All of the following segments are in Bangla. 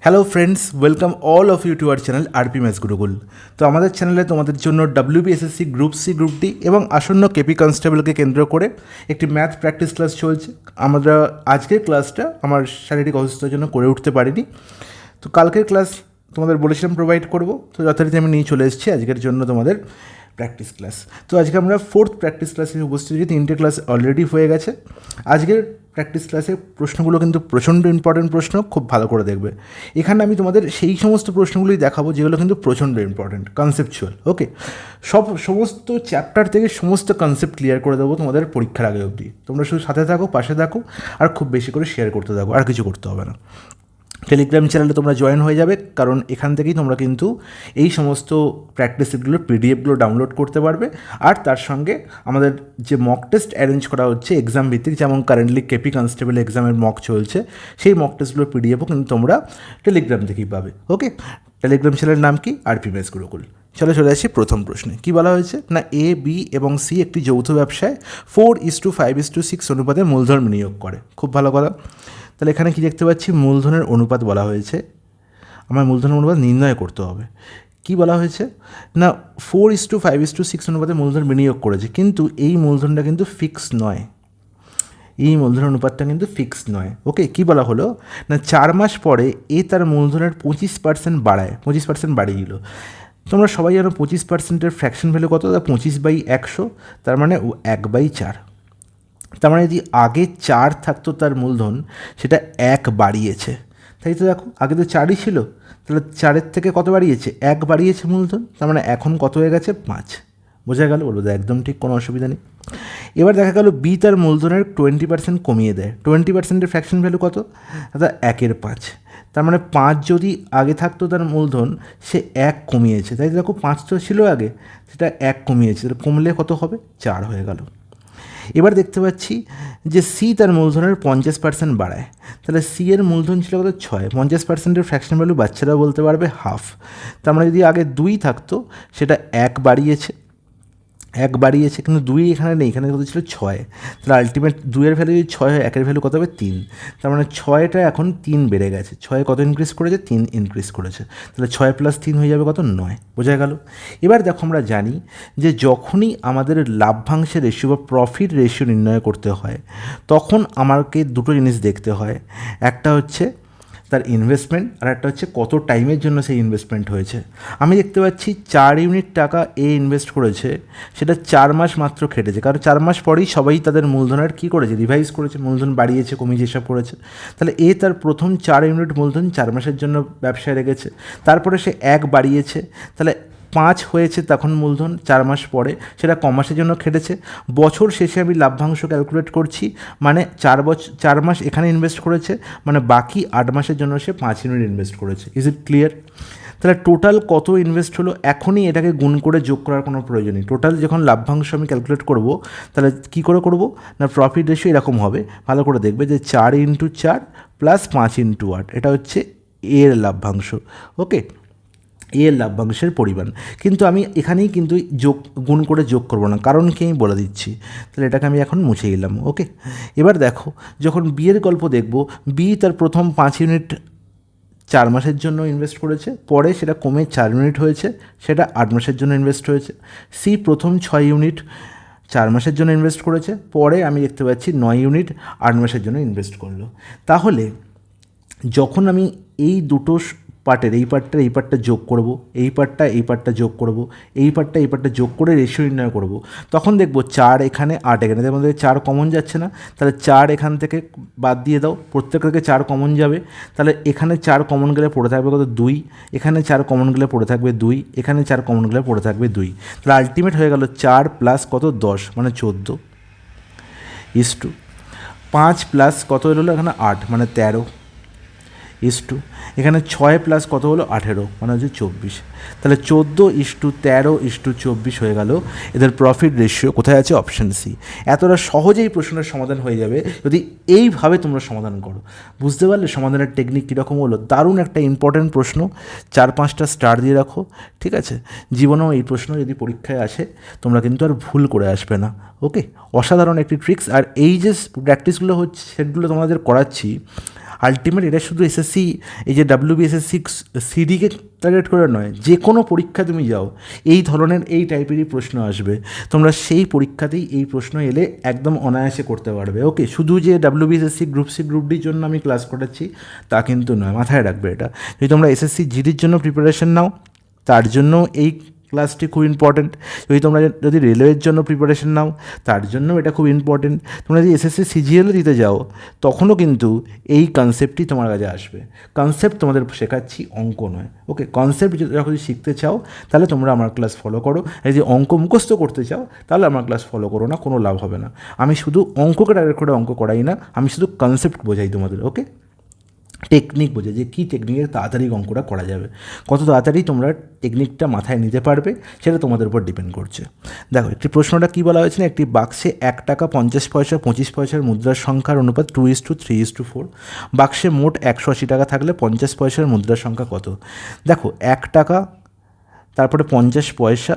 Hello friends, welcome all of you to our channel RP maths Gurukul. তো আমাদের চ্যানেলে তোমাদের জন্য WBSSC group C, group D এবং আসন্ন কেপি কনস্টেবলকে কেন্দ্র করে একটি ম্যাথ প্র্যাকটিস ক্লাস চলছে। আমরা আজকের ক্লাসটা আমার শারীরিক অসুস্থতার জন্য করে উঠতে পারিনি, তো কালকের ক্লাস তোমাদের বলেছিলাম প্রোভাইড করব, তো যথারীতি আমি নিয়ে চলে এসেছি আজকের জন্য তোমাদের প্র্যাকটিস ক্লাস। তো আজকে আমরা 4th প্র্যাকটিস ক্লাসে উপস্থিত হয়েছি। 3টে ক্লাস অলরেডি হয়ে গেছে। আজকের প্র্যাকটিস ক্লাসে প্রশ্নগুলো কিন্তু প্রচণ্ড ইম্পর্টেন্ট প্রশ্ন, খুব ভালো করে দেখবে। এখানে আমি তোমাদের সেই সমস্ত প্রশ্নগুলোই দেখাবো যেগুলো কিন্তু প্রচণ্ড ইম্পর্টেন্ট, কনসেপচুয়াল। ওকে, সমস্ত চ্যাপ্টার থেকে সমস্ত কনসেপ্ট ক্লিয়ার করে দেবো তোমাদের পরীক্ষার আগে অবধি। তোমরা শুধু সাথে থাকো, পাশে থাকো, আর খুব বেশি করে শেয়ার করতে থাকো, আর কিছু করতে হবে না। টেলিগ্রাম চ্যানেলে তোমরা জয়েন হয়ে যাবে, কারণ এখান থেকেই তোমরা কিন্তু এই সমস্ত প্র্যাকটিস সেটগুলোর পিডিএফগুলো ডাউনলোড করতে পারবে। আর তার সঙ্গে আমাদের যে মক টেস্ট অ্যারেঞ্জ করা হচ্ছে এক্সাম ভিত্তিক, যেমন কারেন্টলি কেপি কনস্টেবল এক্সামের মক চলছে, সেই মক টেস্টগুলোর পিডিএফও কিন্তু তোমরা টেলিগ্রাম থেকেই পাবে। ওকে, টেলিগ্রাম চ্যানেলের নাম কি? RP maths Gurukul. চলে আসি প্রথম প্রশ্নে। কী বলা হয়েছে না, এ, বি এবং সি একটি যৌথ ব্যবসায় 4:5:6 অনুপাতে মূলধন বিনিয়োগ করে। খুব ভালো কথা। তাহলে এখানে কি দেখতে পাচ্ছি, মূলধনের অনুপাত বলা হয়েছে। আমার মূলধনের অনুপাত নির্ণয় করতে হবে। কি বলা হয়েছে না, 4:5:6 অনুপাতে মূলধন বিনিয়োগ করেছে, কিন্তু এই মূলধনটা কিন্তু ফিক্স নয়। এই মূলধনের অনুপাতটা কিন্তু ফিক্স নয়। ওকে, কি বলা হলো না, 4 মাস পরে এ তার মূলধনের 25% বাড়ায়, 25% বাড়িয়ে দিল। তোমরা সবাই জানো 25%-এর ফ্র্যাকশন ভ্যালু কত? 25/100, তার মানে 1/4। তার মানে যদি আগে 4 থাকতো তার মূলধন, সেটা 1 বাড়িয়েছে। তাই তো দেখো, আগে তো 4ই ছিল, তাহলে 4-এর থেকে কত বাড়িয়েছে? 1 বাড়িয়েছে মূলধন। তার মানে এখন কত হয়ে গেছে? 5। বোঝা গেল? বলবো একদম ঠিক, কোনো অসুবিধা নেই। এবার দেখা গেল বি তার মূলধনের 20% কমিয়ে দেয়। 20%-এর ফ্র্যাকশন ভ্যালু কত? দাদা 1/5। তার মানে 5 যদি আগে থাকতো তার মূলধন, সে 1 কমিয়েছে। তাই দেখো, 5 তো ছিল আগে, সেটা 1 কমিয়েছে। তাহলে কমলে কত হবে? 4 হয়ে গেল। এবার দেখতে পাচ্ছি যে সি তার মূলধনের 50% বাড়ায়। তাহলে সি এর মূলধন ছিল কত? 6। 50%-এর ফ্র্যাকশন ভ্যালু বাচ্চারা বলতে পারবে হাফ। তার মানে যদি আগে 2 থাকতো, সেটা 1 বাড়িয়েছে, কিন্তু 2 এখানে নেই, এখানে কত ছিল? 6। তাহলে আলটিমেট 2-এর ভ্যালু যদি 6 হয়, 1-এর ভ্যালু কত হবে? 3। তার মানে 6টা এখন 3 বেড়ে গেছে। 6 কত ইনক্রিজ করেছে? 3 ইনক্রিজ করেছে। তাহলে 6 + 3 হয়ে যাবে কত? 9। বোঝা গেল? এবার দেখো, আমরা জানি যে যখনই আমাদের লাভ্যাংশের রেশিও বা প্রফিট রেশিও নির্ণয় করতে হয়, তখন আমাকে দুটো জিনিস দেখতে হয়। একটা হচ্ছে তার ইনভেস্টমেন্ট, আর একটা হচ্ছে কত টাইমের জন্য সেই ইনভেস্টমেন্ট হয়েছে। আমি দেখতে পাচ্ছি 4 ইউনিট টাকা এ ইনভেস্ট করেছে, সেটা 4 মাস মাত্র খেটেছে, কারণ 4 মাস পরেই সবাই তাদের মূলধনের কী করেছে? রিভাইজ করেছে, মূলধন বাড়িয়েছে, কমিয়েছে, এসব করেছে। তাহলে এ তার প্রথম 4 ইউনিট মূলধন 4 মাসের জন্য ব্যবসায় রেখেছে, তারপরে সে 1 বাড়িয়েছে, তাহলে 5 হয়েছে তখন মূলধন 4 মাস পরে, সেটা ক মাসের জন্য খেটেছে। বছর শেষে আমি লাভ্যাংশ ক্যালকুলেট করছি, মানে 4 মাস এখানে ইনভেস্ট করেছে, মানে বাকি 8 মাসের জন্য সে 5 ইউনিট ইনভেস্ট করেছে। Is it clear? তাহলে টোটাল কত ইনভেস্ট হলো, এখনই এটাকে গুণ করে যোগ করার কোনো প্রয়োজন নেই। টোটাল যখন লাভ্যাংশ আমি ক্যালকুলেট করব, তাহলে কী করে করব না, প্রফিট রেশিও এরকম হবে। ভালো করে দেখবে যে 4 × 4 + 5 × 8, এটা হচ্ছে এর লাভ্যাংশ। ওকে, এর লাভ্যাংশের পরিমাণ। কিন্তু আমি এখানেই কিন্তু গুণ করে যোগ করব না, কারণ কি আমি বলে দিচ্ছি। তাহলে এটাকে আমি এখন মুছে দিলাম। ওকে, এবার দেখো, যখন বি এর গল্প দেখব, বি তার প্রথম 5 ইউনিট 4 মাসের জন্য ইনভেস্ট করেছে, পরে সেটা কমে 4 ইউনিট হয়েছে, সেটা 8 মাসের জন্য ইনভেস্ট হয়েছে। সি প্রথম 6 ইউনিট 4 মাসের জন্য ইনভেস্ট করেছে, পরে আমি দেখতে পাচ্ছি 9 ইউনিট 8 মাসের জন্য ইনভেস্ট করলো। তাহলে যখন আমি এই দুটো পার্টের এই পার্টটা যোগ করব, এই পার্টটা যোগ করব, এই পার্টটা যোগ করে রেশিও নির্ণয় করব, তখন দেখব 4 এখানে 8 এখানে, এর মধ্যে 4 কমন যাচ্ছে না। তাহলে 4 এখান থেকে বাদ দিয়ে দাও, প্রত্যেকটা থেকে 4 কমন যাবে। তাহলে এখানে 4 কমন গেলে পড়ে থাকবে কত? 2। এখানে 4 কমন গেলে পড়ে থাকবে 2। এখানে 4 কমন গেলে পড়ে থাকবে 2। তাহলে আলটিমেট হয়ে গেল 4 + কত? 10, মানে 14 = 5 + কত হলো এখানে? 8, মানে 13 = এখানে 6 + কত হলো? 18, মানে হচ্ছে 24। তাহলে 14:13:24 হয়ে গেল এদের প্রফিট রেশিও। কোথায় আছে? Option C. এতটা সহজেই প্রশ্নের সমাধান হয়ে যাবে যদি এইভাবে তোমরা সমাধান করো। বুঝতে পারলে সমাধানের টেকনিক কীরকম হলো? দারুণ একটা ইম্পর্ট্যান্ট প্রশ্ন, 4-5টা স্টার দিয়ে রাখো, ঠিক আছে? জীবনেও এই প্রশ্ন যদি পরীক্ষায় আসে, তোমরা কিন্তু আর ভুল করে আসবে না। ওকে, অসাধারণ একটি ট্রিক্স। আর এই যে প্র্যাকটিসগুলো হচ্ছে, সেগুলো তোমাদের করাচ্ছি, আলটিমেট এটা শুধু এসএসসি এই যে WBSSC সিডিকে টার্গেট করে নয়, যে কোনো পরীক্ষা তুমি যাও এই ধরনের এই টাইপেরই প্রশ্ন আসবে, তোমরা সেই পরীক্ষাতেই এই প্রশ্ন এলে একদম অনায়াসে করতে পারবে। ওকে, শুধু যে WBSSC গ্রুপ সি গ্রুপ ডির জন্য আমি ক্লাস করাচ্ছি তা কিন্তু নয়, মাথায় রাখবে এটা। যদি তোমরা SSC জিডির জন্য প্রিপারেশন নাও তার জন্য এই ক্লাসটি খুব ইম্পর্টেন্ট। যদি রেলওয়ের জন্য প্রিপারেশন নাও তার জন্য এটা খুব ইম্পর্টেন্ট। তোমরা যদি SSC CGL দিতে যাও তখনও কিন্তু এই কনসেপ্টই তোমার কাছে আসবে। কনসেপ্ট তোমাদের শেখাচ্ছি, অঙ্ক নয়। ওকে, কনসেপ্ট যখন শিখতে চাও তাহলে তোমরা আমার ক্লাস ফলো করো। এই যে অঙ্ক মুখস্থ করতে চাও তাহলে আমার ক্লাস ফলো করো না, কোনো লাভ হবে না। আমি শুধু অঙ্ককে টার্গেট করে অঙ্ক করাই না, আমি শুধু কনসেপ্ট বোঝাই তোমাদের। ওকে, টেকনিক বোঝে যে কী টেকনিকে তাড়াতাড়ি অঙ্কটা করা যাবে, কত তাড়াতাড়ি তোমরা টেকনিকটা মাথায় নিতে পারবে সেটা তোমাদের উপর ডিপেন্ড করছে। দেখো একটি প্রশ্নটা কী বলা হয়েছে না, একটি বাক্সে 1 টাকা 50 পয়সা 25 পয়সার মুদ্রার সংখ্যার অনুপাত 2:3:4। বাক্সে মোট 180 টাকা থাকলে 50 পয়সার মুদ্রার সংখ্যা কত? দেখো 1 টাকা, তারপরে 50 পয়সা,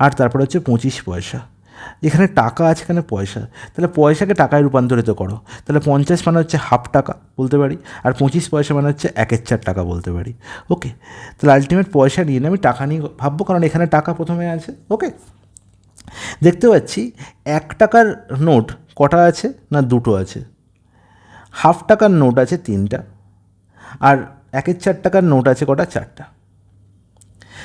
আর তারপরে হচ্ছে 25 পয়সা। এখানে টাকা আছে, এখানে পয়সা, তাহলে পয়সাকে টাকায় রূপান্তরিত করো। তাহলে 50 মানে হচ্ছে হাফ টাকা বলতে পারি, আর 25 পয়সা মানে হচ্ছে 1/4 টাকা বলতে পারি। ওকে, তাহলে আলটিমেট পয়সা নিয়ে আমি টাকা নিয়ে ভাববো, কারণ এখানে টাকা প্রথমে আছে। ওকে, দেখতে পাচ্ছি 1 টাকার নোট কটা আছে না, দুটো আছে। হাফ টাকার নোট আছে 3টা, আর 1/4 টাকার নোট আছে কটা, 4টা।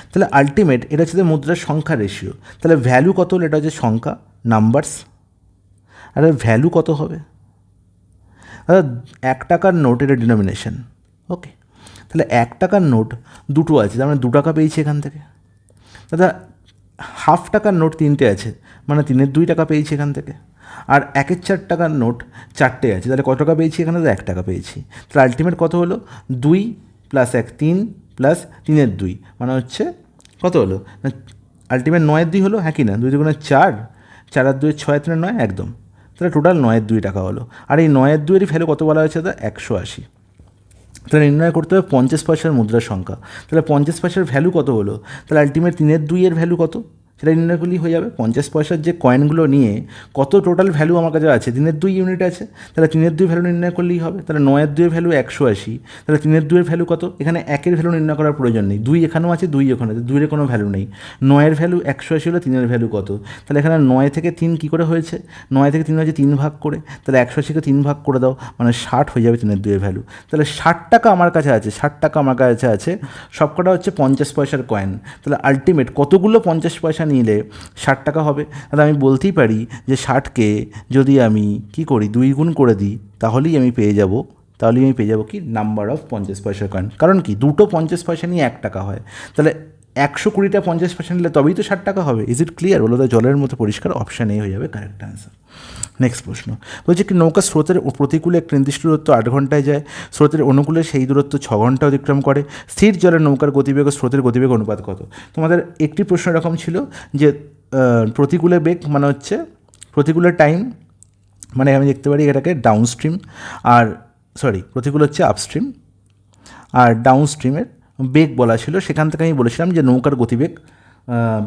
তাহলে আলটিমেট এটা হচ্ছে মুদ্রার সংখ্যা রেশিও। তাহলে ভ্যালু কত হলো, এটা হচ্ছে সংখ্যা, নাম্বারস। আর ভ্যালু কত হবে, 1 টাকার নোট, এটা ডিনোমিনেশন। ওকে, তাহলে 1 টাকার নোট দুটো আছে, তার মানে 2 টাকা পেয়েছি এখান থেকে। দাদা হাফ টাকার নোট 3টে আছে, মানে 3/2 টাকা পেয়েছি এখান থেকে। আর 1/4 টাকার নোট 4টে আছে, তাহলে কত টাকা পেয়েছি এখানে, 1 টাকা পেয়েছি। তাহলে আলটিমেট কত হলো, 2 + 1 3 + 3/2, মানে হচ্ছে কত হলো, আলটিমেট 9/2 হলো। হ্যাঁ কি না, 2 × 4, 4 আর 2 6, 3 9 একদম। তাহলে টোটাল 9/2 টাকা হলো। আর এই 9/2 ভ্যালু কত বলা হয়েছে, দাদা 180। তাহলে নির্ণয় করতে হবে 50 পয়সার মুদ্রার সংখ্যা। তাহলে 50 পয়সার ভ্যালু কত হলো, তাহলে আলটিমেট 3/2 এর ভ্যালু কত সেটা নির্ণয় করলেই হয়ে যাবে। 50 পয়সার যে কয়েনগুলো নিয়ে কত টোটাল ভ্যালু আমার কাছে আছে, 3/2 ইউনিট আছে, তাহলে 3/2 ভ্যালু নির্ণয় করলেই হবে। তাহলে 9/2 ভ্যালু 180, তাহলে 3/2 ভ্যালু কত, এখানে 1 ভ্যালু নির্ণয় করার প্রয়োজন নেই, 2 এখানেও আছে, 2 এখানে আছে, 2 কোনো ভ্যালু নেই। 9 ভ্যালু 180 হলো, 3 ভ্যালু কত, তাহলে এখানে 9 থেকে 3 কী করে হয়েছে, 9 থেকে 3 হয়েছে 3 ভাগ করে, তাহলে 180কে 3 ভাগ করে দাও, মানে 60 হয়ে যাবে 3/2 ভ্যালু। তাহলে 60 টাকা আমার কাছে আছে, 60 টাকা আমার কাছে আছে, সবকটা হচ্ছে 50 পয়সার কয়েন। তাহলে আলটিমেট কতগুলো 50 পয়সা নিলে 60 টাকা হবে। তাহলে আমি বলতেই পারি যে 60কে যদি আমি কী করি, 2 গুণ করে দিই, তাহলেই আমি পেয়ে যাব কি, নাম্বার অফ 50 পয়সার কয়েন। কারণ কি, দুটো 50 পয়সা নিয়ে 1 টাকা হয়, তাহলে 120টা 50 পয়সা নিলে তবেই তো 60 টাকা হবে। Is it clear? বলো তো, জলের মতো পরিষ্কার, অপশান এ হয়ে যাবে কারেক্ট অ্যান্সার। নেক্সট প্রশ্ন বলছে কি, নৌকা স্রোতের প্রতিকূলে এক নির্দিষ্ট দূরত্ব 8 ঘন্টায় যায়, স্রোতের অনুকূলে সেই দূরত্ব 6 ঘন্টা অতিক্রম করে, স্থির জলের নৌকার গতিবেগ ও স্রোতের গতিবেগ অনুপাত কত? তোমাদের একটি প্রশ্ন এরকম ছিল যে প্রতিকূলে বেগ মানে হচ্ছে প্রতিকূলের টাইম, মানে আমি দেখতে পারি এটাকে ডাউন স্ট্রিম, আর প্রতিকূল হচ্ছে আপস্ট্রিম, আর ডাউন স্ট্রিমের বেগ বলা ছিল। সেখান থেকে আমি বলেছিলাম যে নৌকার গতিবেগ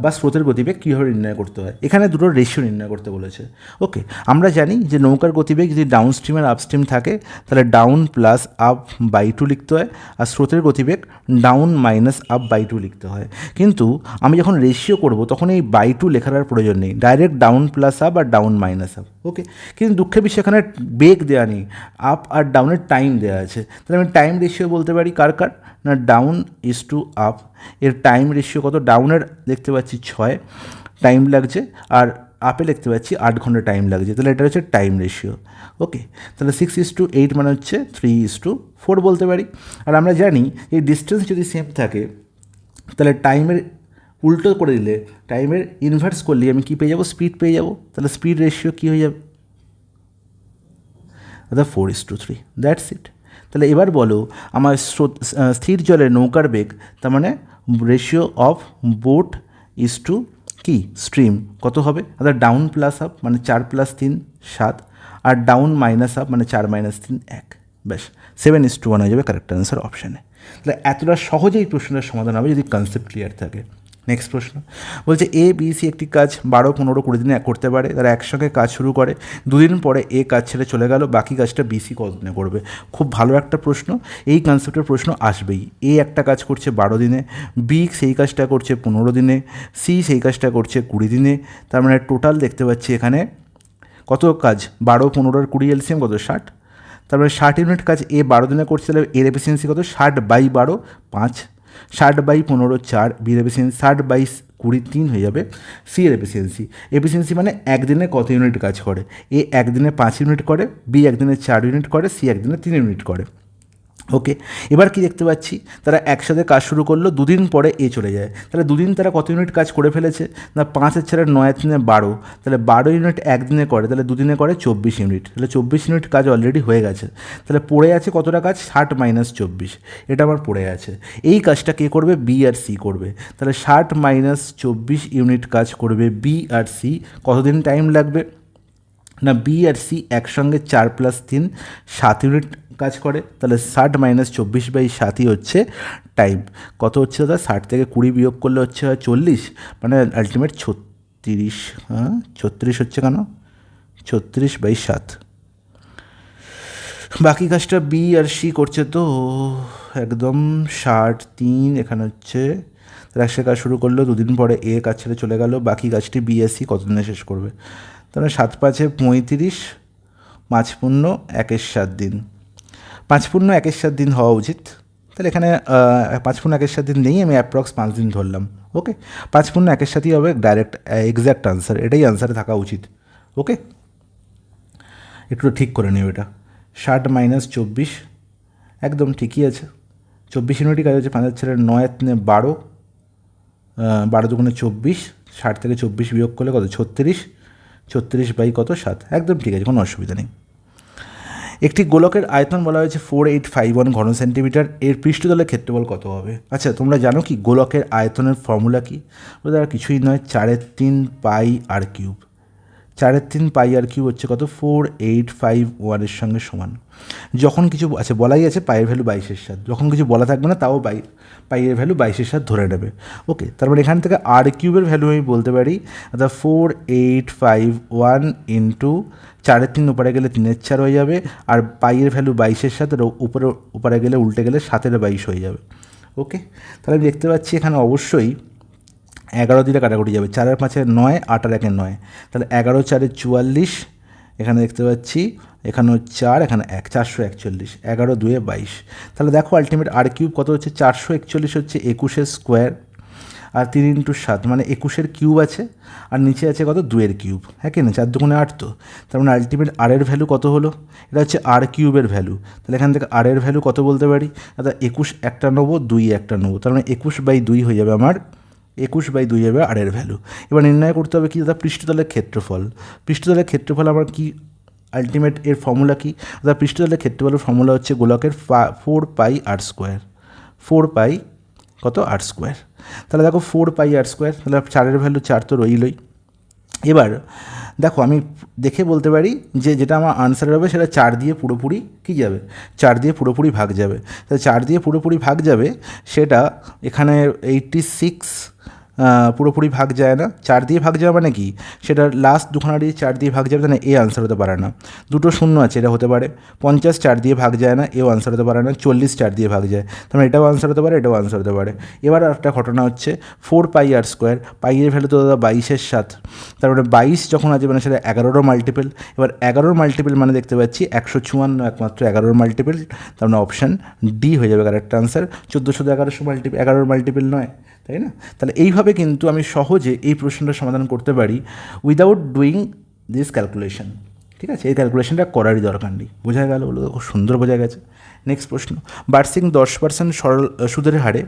বা স্রোতের গতিবেগ কীভাবে নির্ণয় করতে হয়, এখানে দুটোর রেশিও নির্ণয় করতে বলেছে। ওকে, আমরা জানি যে নৌকার গতিবেগ যদি ডাউন স্ট্রিম আর আপস্ট্রিম থাকে তাহলে ডাউন প্লাস আপ বাই 2 লিখতে হয়, আর স্রোতের গতিবেগ ডাউন মাইনাস আপ বাই 2 লিখতে হয়। কিন্তু আমি যখন রেশিও করব তখন এই বাই 2 লেখার আর প্রয়োজন নেই, ডাইরেক্ট ডাউন প্লাস আপ আর ডাউন মাইনাস আপ। ওকে, কিন্তু দুঃখের বিষয় এখানে বেগ দেওয়া নেই, আপ আর ডাউনের টাইম দেওয়া আছে। তাহলে আমি টাইম রেশিও বলতে পারি কার না, ডাউন ইজ টু আপ, এর টাইম রেশিও কত, ডাউনের দেখতে পাচ্ছি 6 টাইম লাগছে, আর আপে দেখতে পাচ্ছি 8 ঘন্টা টাইম লাগছে, তাহলে এটা হচ্ছে টাইম রেশিও। ওকে, তাহলে 6:8 মানে হচ্ছে 3:4 বলতে পারি। আর আমরা জানি এই ডিস্টেন্স যদি সেম থাকে তাহলে টাইমের উল্টো করে দিলে, টাইমের ইনভার্স করলে আমি কী পেয়ে যাবো, স্পিড পেয়ে যাবো। তাহলে স্পিড রেশিও কী হয়ে যাবে, 4:3, দ্যাটস ইট। তাহলে এবার বলো আমার স্থির জলের নৌকার বেগ, তার মানে ratio of boat is to কি স্ট্রিম কত হবে, অর্থাৎ ডাউন প্লাস আপ মানে 4 + 3 7, আর ডাউন মাইনাস আপ মানে 4 - 3 1, ব্যাস 7:1 হয়ে যাবে কারেক্ট অ্যান্সার অপশানে। তাহলে এতটা সহজেই প্রশ্নের সমাধান হবে যদি কনসেপ্ট ক্লিয়ার থাকে। নেক্সট প্রশ্ন বলছে এ বি সি একটি কাজ 12, 15, 20 দিনে করতে পারে। তারা একসঙ্গে কাজ শুরু করে, দুদিন পরে এ কাজ ছেড়ে চলে গেল, বাকি কাজটা বি সি কতদিনে করবে? খুব ভালো একটা প্রশ্ন, এই কনসেপ্টের প্রশ্ন আসবেই। এ একটা কাজ করছে 12 দিনে, বি সেই কাজটা করছে 15 দিনে, সি সেই কাজটা করছে 20 দিনে। তার মানে টোটাল দেখতে পাচ্ছি এখানে কত কাজ, 12, 15 আর 20 এলসিএম কত, 60। তারপরে 60 ইউনিট কাজ এ 12 দিনে করছে, তাহলে এর এফিসিয়েন্সি কত, 60/12 5, 60/15 4, বির এফিসিয়েন্সি 60/20 3 হয়ে যাবে। সি এর এফিসিয়েন্সি মানে একদিনে কত ইউনিট কাজ করে? এ একদিনে 5 ইউনিট করে, বি একদিনে 4 ইউনিট করে, সি একদিনে 3 ইউনিট করে। ওকে, এবার কি দেখতে পাচ্ছি, তারা একসাথে কাজ শুরু করলো, দুদিন পরে এ চলে যায়। তাহলে দুদিন তারা কত ইউনিট কাজ করে ফেলেছে? না 5 ছেড়ে 9 3 12, তাহলে 12 ইউনিট একদিনে করে, তাহলে দুদিনে করে 24 ইউনিট। তাহলে 24 ইউনিট কাজ অলরেডি হয়ে গেছে। তাহলে পড়ে আছে কতটা কাজ? 60 - 24, এটা আমার পড়ে আছে। এই কাজটা কে করবে? বি আর সি করবে। তাহলে 60 - 24 ইউনিট কাজ করবে বি আর সি। কতদিন টাইম লাগবে? না বি আর সি একসঙ্গে 4 + 3 7 ইউনিট কাজ করে। তাহলে 60 - 24/7 হচ্ছে টাইম। কত হচ্ছে দাদা? 60 থেকে 20 বিয়োগ করলে হচ্ছে 40, মানে আলটিমেট 36। হ্যাঁ 36 হচ্ছে কেন? 36/7। বাকি কাজটা বি আর সি করছে, তো একদম 60 3 এখানে হচ্ছে। তাহলে একসাথে কাজ শুরু করলো, দুদিন পরে এ কাজ ছেড়ে চলে গেল, বাকি কাজটি বি আর সি কতদিনে শেষ করবে? তাহলে 7 × 5 = 35, 5 × 1 = 7 দিন। 5 × 1 = 7 দিন হওয়া উচিত। তাহলে এখানে 5 × 1 = 7 দিন নেই, আমি অ্যাপ্রক্স 5 দিন ধরলাম। ওকে, 5 × 1 = 7ই হবে ডাইরেক্ট এক্স্যাক্ট আনসার, এটাই আনসারে থাকা উচিত। ওকে, একটু ঠিক করে নিও এটা। 60 - 24 একদম ঠিকই আছে। 24 ইউনিটই কাজ হচ্ছে। 5 ছেড়ে 9 3 12, 12 2 × 24, 60 থেকে 24 বিয়োগ করলে কত? 36, 36/7, একদম ঠিক আছে, কোনো অসুবিধা নেই। একটি গোলকের আয়তন বলা হয়েছে 4851 ঘন সেন্টিমিটার, এর পৃষ্ঠতলের ক্ষেত্রফল কত হবে? আচ্ছা, তোমরা জানো কি গোলকের আয়তনের ফর্মুলা কি? তারা কিছুই নয়, 4/3 পাই আর কিউব। 4/3 পাই আর কিউব হচ্ছে কত? 4851 এর সঙ্গে সমান। যখন কিছু আচ্ছা বলাই আছে পাইয়ের ভ্যালু 22/7, যখন কিছু বলা থাকবে না তাও পাইয়ের ভ্যালু 22/7 ধরে নেবে। ওকে, তারপরে এখান থেকে আর কিউবের ভ্যালু আমি বলতে পারি, অর্থাৎ 4851 ইন্টু 4/3 উপরে গেলে 3/4 হয়ে যাবে, আর পাইয়ের ভ্যালু 22/7, উপরে গেলে উল্টে গেলে 7/22 হয়ে যাবে। ওকে, তাহলে আমি দেখতে পাচ্ছি এখানে অবশ্যই 11 দিলে কাটাকুটি যাবে, 4 আর 5 9, 8 আর 1 9, তাহলে 11 4 44, এখানে দেখতে পাচ্ছি এখানেও 4, এখানে 1, 441, 11 2 22। তাহলে দেখো আলটিমেট আর কিউব কত হচ্ছে? 441 হচ্ছে 21 স্কোয়ার, আর 3 × 7 মানে 21 কিউব আছে, আর নিচে আছে কত? 2 কিউব। হ্যাঁ কি না, 4 2 8 তো। তার মানে আলটিমেট আর এর ভ্যালু কত হলো? এটা হচ্ছে আর কিউবের ভ্যালু। তাহলে এখান থেকে আর এর ভ্যালু কত বলতে পারি? অর্থাৎ 21 একটা নেবো, 2 একটা নেবো, তার মানে 21/2 হয়ে যাবে আমার, 21/2 যাবে আর এর ভ্যালু। এবার নির্ণয় করতে হবে কি দাদা? পৃষ্ঠতলের ক্ষেত্রফল। পৃষ্ঠতলের ক্ষেত্রফল আমার কি আলটিমেট এর ফর্মুলা কি? অর্থাৎ পৃষ্ঠতলের ক্ষেত্রফলের ফর্মুলা হচ্ছে গোলকের 4 পাই আর স্কোয়ার। 4 পাই কত? আর স্কোয়ার। তাহলে দেখো 4 পাই আর স্কোয়ার, তাহলে 4-এর ভ্যালু 4 তো রইলই। এবার দেখো আমি দেখে বলতে পারি যে যেটা আমার আনসার হবে সেটা 4 দিয়ে পুরোপুরি কী যাবে? 4 দিয়ে পুরোপুরি ভাগ যাবে। তাহলে 4 দিয়ে পুরোপুরি ভাগ যাবে, সেটা এখানে 86 পুরোপুরি ভাগ যায় না। 4 দিয়ে ভাগ যাবে মানে কি? সেটা লাস্ট দুখানা দিয়ে 4 দিয়ে ভাগ যাবে, তাহলে এ আনসার হতে পারে না। দুটো শূন্য আছে, এটা হতে পারে। 50 4 দিয়ে ভাগ যায় না, এও আনসার হতে পারে না। 40 4 দিয়ে ভাগ যায়, তার মানে এটাও আনসার হতে পারে, এটাও আনসার হতে পারে। এবার একটা ঘটনা হচ্ছে 4 পাই আর স্কোয়ার, পাইয়ের ভ্যালু তো দাদা 22/7, তার মানে 22 যখন আছে মানে সেটা 11রও মাল্টিপল। এবার 11রও মাল্টিপল মানে দেখতে পাচ্ছি 154 একমাত্র 11রও মাল্টিপল, তার মানে অপশান ডি হয়ে যাবে কারেক্ট আনসার। 1400 1100 মাল্টিপল, 11রও মাল্টিপল নয়, তাই না? তাহলে এইভাবে কিন্তু আমি সহজে এই প্রশ্নটা সমাধান করতে পারি উইদাউট ডুইং দিস ক্যালকুলেশন। ঠিক আছে, এই ক্যালকুলেশনটা করারই দরকার নেই। বোঝা গেল? বলো, খুব সুন্দর বোঝা গেছে। নেক্সট প্রশ্ন, বার্ষিক 10% সরল সুদের হারে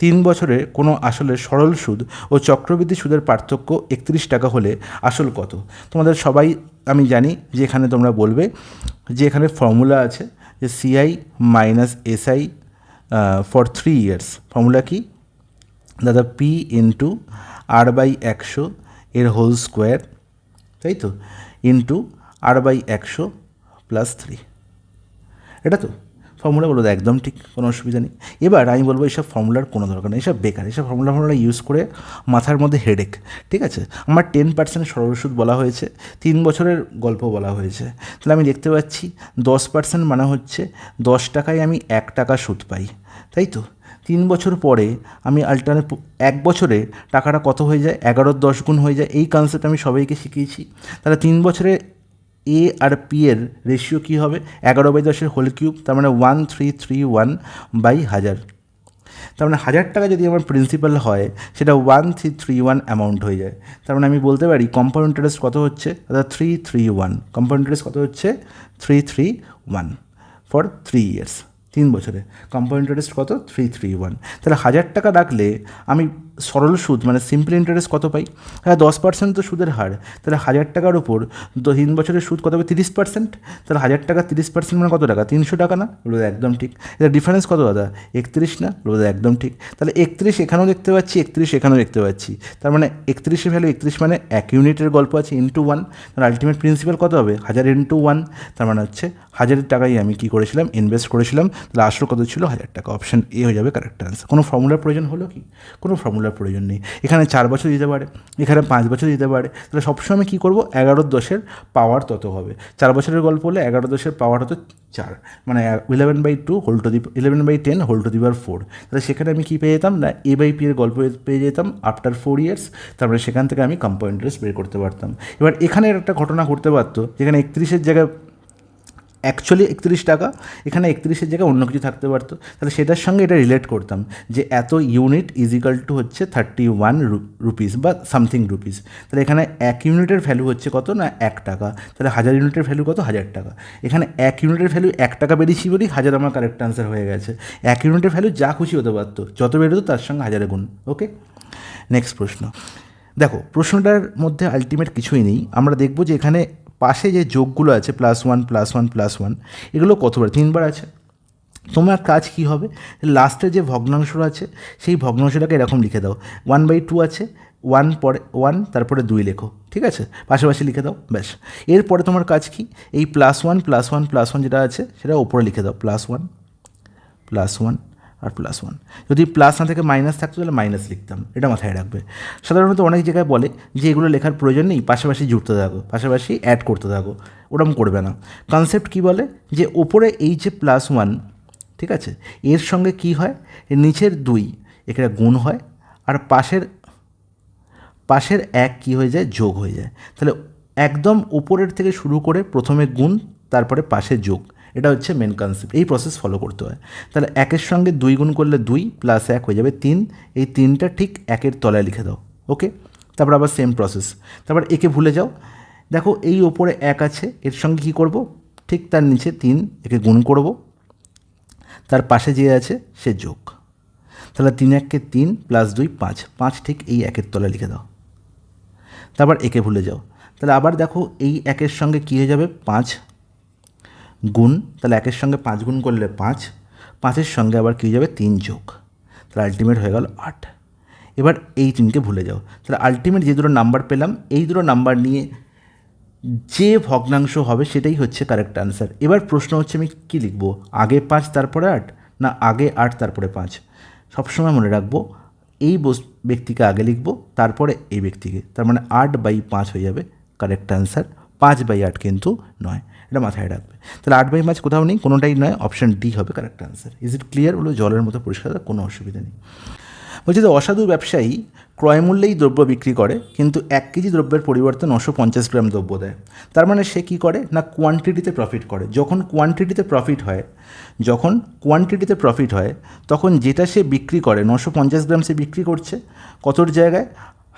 3 বছরে কোনো আসলের সরল সুদ ও চক্রবৃদ্ধি সুদের পার্থক্য 31 টাকা হলে আসল কত? তোমাদের সবাই আমি জানি যে এখানে তোমরা বলবে যে এখানে ফর্মুলা আছে যে CI minus SI for 3 years. Formula কি দাদা? পি ইন্টু r/100 এর হোল স্কোয়ার, তাই তো, ইন্টু r/100 + 3, এটা তো ফর্মুলা বলবো একদম ঠিক, কোনো অসুবিধা নেই। এবার আমি বলবো এইসব ফর্মুলার কোনো দরকার নেই, এসব বেকার, এসব ফর্মুলা ইউজ করে মাথার মধ্যে হেডেক। ঠিক আছে, আমার 10% সরল সুদ বলা হয়েছে, 3 বছরের গল্প বলা হয়েছে। তাহলে আমি দেখতে পাচ্ছি 10% মানে হচ্ছে 10 টাকায় আমি 1 টাকা সুদ পাই, তাই তো? 3 বছর পরে আমি আল্টারনেট 1 বছরে টাকাটা কত হয়ে যায়, 11-র 10 গুণ হয়ে যায়। এই কনসেপ্ট আমি সবাইকে শিখিয়েছি। তাহলে 3 বছরে এ আর পি এর রেশিও কী হবে, 11/10 হোল কিউব, তার মানে 1331/1000। তার মানে 1000 টাকা যদি আমার প্রিন্সিপাল হয় সেটা 1331 অ্যামাউন্ট হয়ে যায়। তার মানে আমি বলতে পারি কম্পাউন্ড ইন্টারেস্ট কত হচ্ছে, অর্থাৎ 331। কম্পাউন্ড ইন্টারেস্ট কত হচ্ছে, 331 ফর 3 ইয়ার্স, 3 বছরে কম্পাউন্ড ইন্টারেস্ট কত, 331। তাহলে 1000 টাকা রাখলে আমি সরল সুদ মানে সিম্পল ইন্টারেস্ট কত পাই, হ্যাঁ 10% তো সুদের হার। তাহলে 1000 টাকার উপর 3 বছরের সুদ কত হবে, 30%। তাহলে 1000 টাকা 30% মানে কত টাকা, 300 টাকা না? বলবো একদম ঠিক। এটা ডিফারেন্স কত দাদা, 31 না? বলবো একদম ঠিক। তাহলে 31 এখানেও দেখতে পাচ্ছি, 31 এখানেও দেখতে পাচ্ছি। তার মানে 31-এর ভ্যালু 31 মানে 1 ইউনিটের গল্প আছে ইন্টু 1। তাহলে আলটিমেট প্রিন্সিপাল কত হবে, 1000 ইন্টু 1। তার মানে হচ্ছে 1000 টাকাই আমি কী করেছিলাম, ইনভেস্ট করেছিলাম। তাহলে আসল কত ছিল, 1000 টাকা। অপশন এ হয়ে যাবে কারেক্ট আনসার। কোনো ফর্মুলার প্রয়োজন হলো কি, কোনো ফর্মুলার প্রয়োজন নেই। এখানে 4 বছর দিতে পারে, এখানে 5 বছর দিতে পারে। তাহলে সবসময় আমি কী করবো, 11-10 পাওয়ার তত হবে। 4 বছরের গল্প হলে 11-10 পাওয়ার হতো 4, মানে 11/2 whole to the 11/10 whole to the power 4। তাহলে সেখানে আমি কী পেয়ে যেতাম না, A/P এর গল্প পেয়ে যেতাম আফটার 4 ইয়ার্স। তারপরে সেখান থেকে আমি কম্পাউন্ড ইন্টারেস্ট বের করতে পারতাম। এবার এখানে একটা ঘটনা ঘটতে পারতো, যেখানে 31-এর জায়গায় অ্যাকচুয়ালি 31 টাকা, এখানে 31-এর জায়গায় অন্য কিছু থাকতে পারতো। তাহলে সেটার সঙ্গে এটা রিলেট করতাম যে এত ইউনিট ইজিক্যাল টু হচ্ছে 31 রুপিস বা সামথিং রুপিস। তাহলে এখানে 1 ইউনিটের ভ্যালু হচ্ছে কত না, 1 টাকা। তাহলে 1000 ইউনিটের ভ্যালু কত, 1000 টাকা। এখানে 1 ইউনিটের ভ্যালু 1 টাকা বেরিয়েছি বলেই 1000 আমার কারেক্ট আনসার হয়ে গেছে। 1 ইউনিটের ভ্যালু যা খুশি হতে পারতো, যত বেরোতো তার সঙ্গে 1000 গুণ। ওকে, নেক্সট প্রশ্ন দেখো। প্রশ্নটার মধ্যে আলটিমেট কিছুই নেই। আমরা দেখব যে এখানে পাশে যে যোগগুলো আছে +1 +1 +1, এগুলো কতবার, 3বার আছে। তোমার কাজ কী হবে, লাস্টে যে ভগ্নাংশটা আছে সেই ভগ্নাংশটাকে এরকম লিখে দাও। 1/2 আছে, 1 পরে 1 তারপরে 2 লেখো, ঠিক আছে, পাশাপাশি লিখে দাও, ব্যাস। এরপরে তোমার কাজ কি, এই +1 +1 +1 যেটা আছে সেটা ওপরে লিখে দাও, +1 +1 আর +1। যদি প্লাস না থেকে মাইনাস থাকতো তাহলে মাইনাস লিখতাম, এটা মাথায় রাখবে। সাধারণত অনেক জায়গায় বলে যে এগুলো লেখার প্রয়োজন নেই, পাশাপাশি জুড়তে থাকো, পাশাপাশি অ্যাড করতে থাকো, ওরকম করবে না। কনসেপ্ট কী বলে, যে ওপরে এই যে +1, ঠিক আছে, এর সঙ্গে কি হয়, এর নিচের 2 এখানে গুণ হয়, আর পাশের 1 কী হয়ে যায়, যোগ হয়ে যায়। তাহলে একদম উপরের থেকে শুরু করে প্রথমে গুণ, তারপরে পাশে যোগ, এটা হচ্ছে মেন কনসেপ্ট। এই প্রসেস ফলো করতে হয়। তাহলে 1-এর সঙ্গে 2 গুণ করলে 2 + 1 হয়ে যাবে 3। এই 3টা ঠিক 1-এর তলায় লিখে দাও। ওকে, তারপর আবার সেম প্রসেস। তারপর একে ভুলে যাও। দেখো এই ওপরে 1 আছে, এর সঙ্গে কী করব, ঠিক তার নিচে 3, একে গুণ করব, তার পাশে যে আছে সে যোগ। তাহলে 3-1-কে 3 + 2 5, 5 ঠিক এই 1-এর তলায় লিখে দাও। তারপর একে ভুলে যাও। তাহলে আবার দেখো এই 1-এর সঙ্গে কী হয়ে যাবে, 5 গুণ, তাহলে 1-এর সঙ্গে 5 গুণ করলে 5, 5-এর সঙ্গে আবার কী হয়ে যাবে, 3 যোগ, তাহলে আলটিমেট হয়ে গেল 8। এবার এই 3কে ভুলে যাও। তাহলে আলটিমেট যে দুটো নাম্বার পেলাম, এই দুটো নাম্বার নিয়ে যে ভগ্নাংশ হবে সেটাই হচ্ছে কারেক্ট আনসার। এবার প্রশ্ন হচ্ছে আমি কী লিখবো, আগে 5 তারপরে 8, না আগে 8 তারপরে 5? সবসময় মনে রাখবো এই ব্যক্তিকে আগে লিখবো, তারপরে এই ব্যক্তিকে। তার মানে 8/5 হয়ে যাবে কারেক্ট আনসার, 5/8 কিন্তু নয়, এটা মাথায় রাখবে। তাহলে 8/5 কোথাও নেই, কোনোটাই নয়, অপশন ডি হবে correct answer. Is it clear? হলো জলের মতো পরিষ্কার, কোনো অসুবিধা নেই। বলছি যে অসাধু ব্যবসায়ী ক্রয় মূল্যেই দ্রব্য বিক্রি করে, কিন্তু 1 কেজি দ্রব্যের পরিবর্তে 950 গ্রাম দ্রব্য দেয়। তার মানে সে কী করে না, কোয়ান্টিটিতে প্রফিট করে। যখন কোয়ান্টিটিতে প্রফিট হয় তখন যেটা সে বিক্রি করে 950 গ্রাম সে বিক্রি করছে কতর জায়গায়,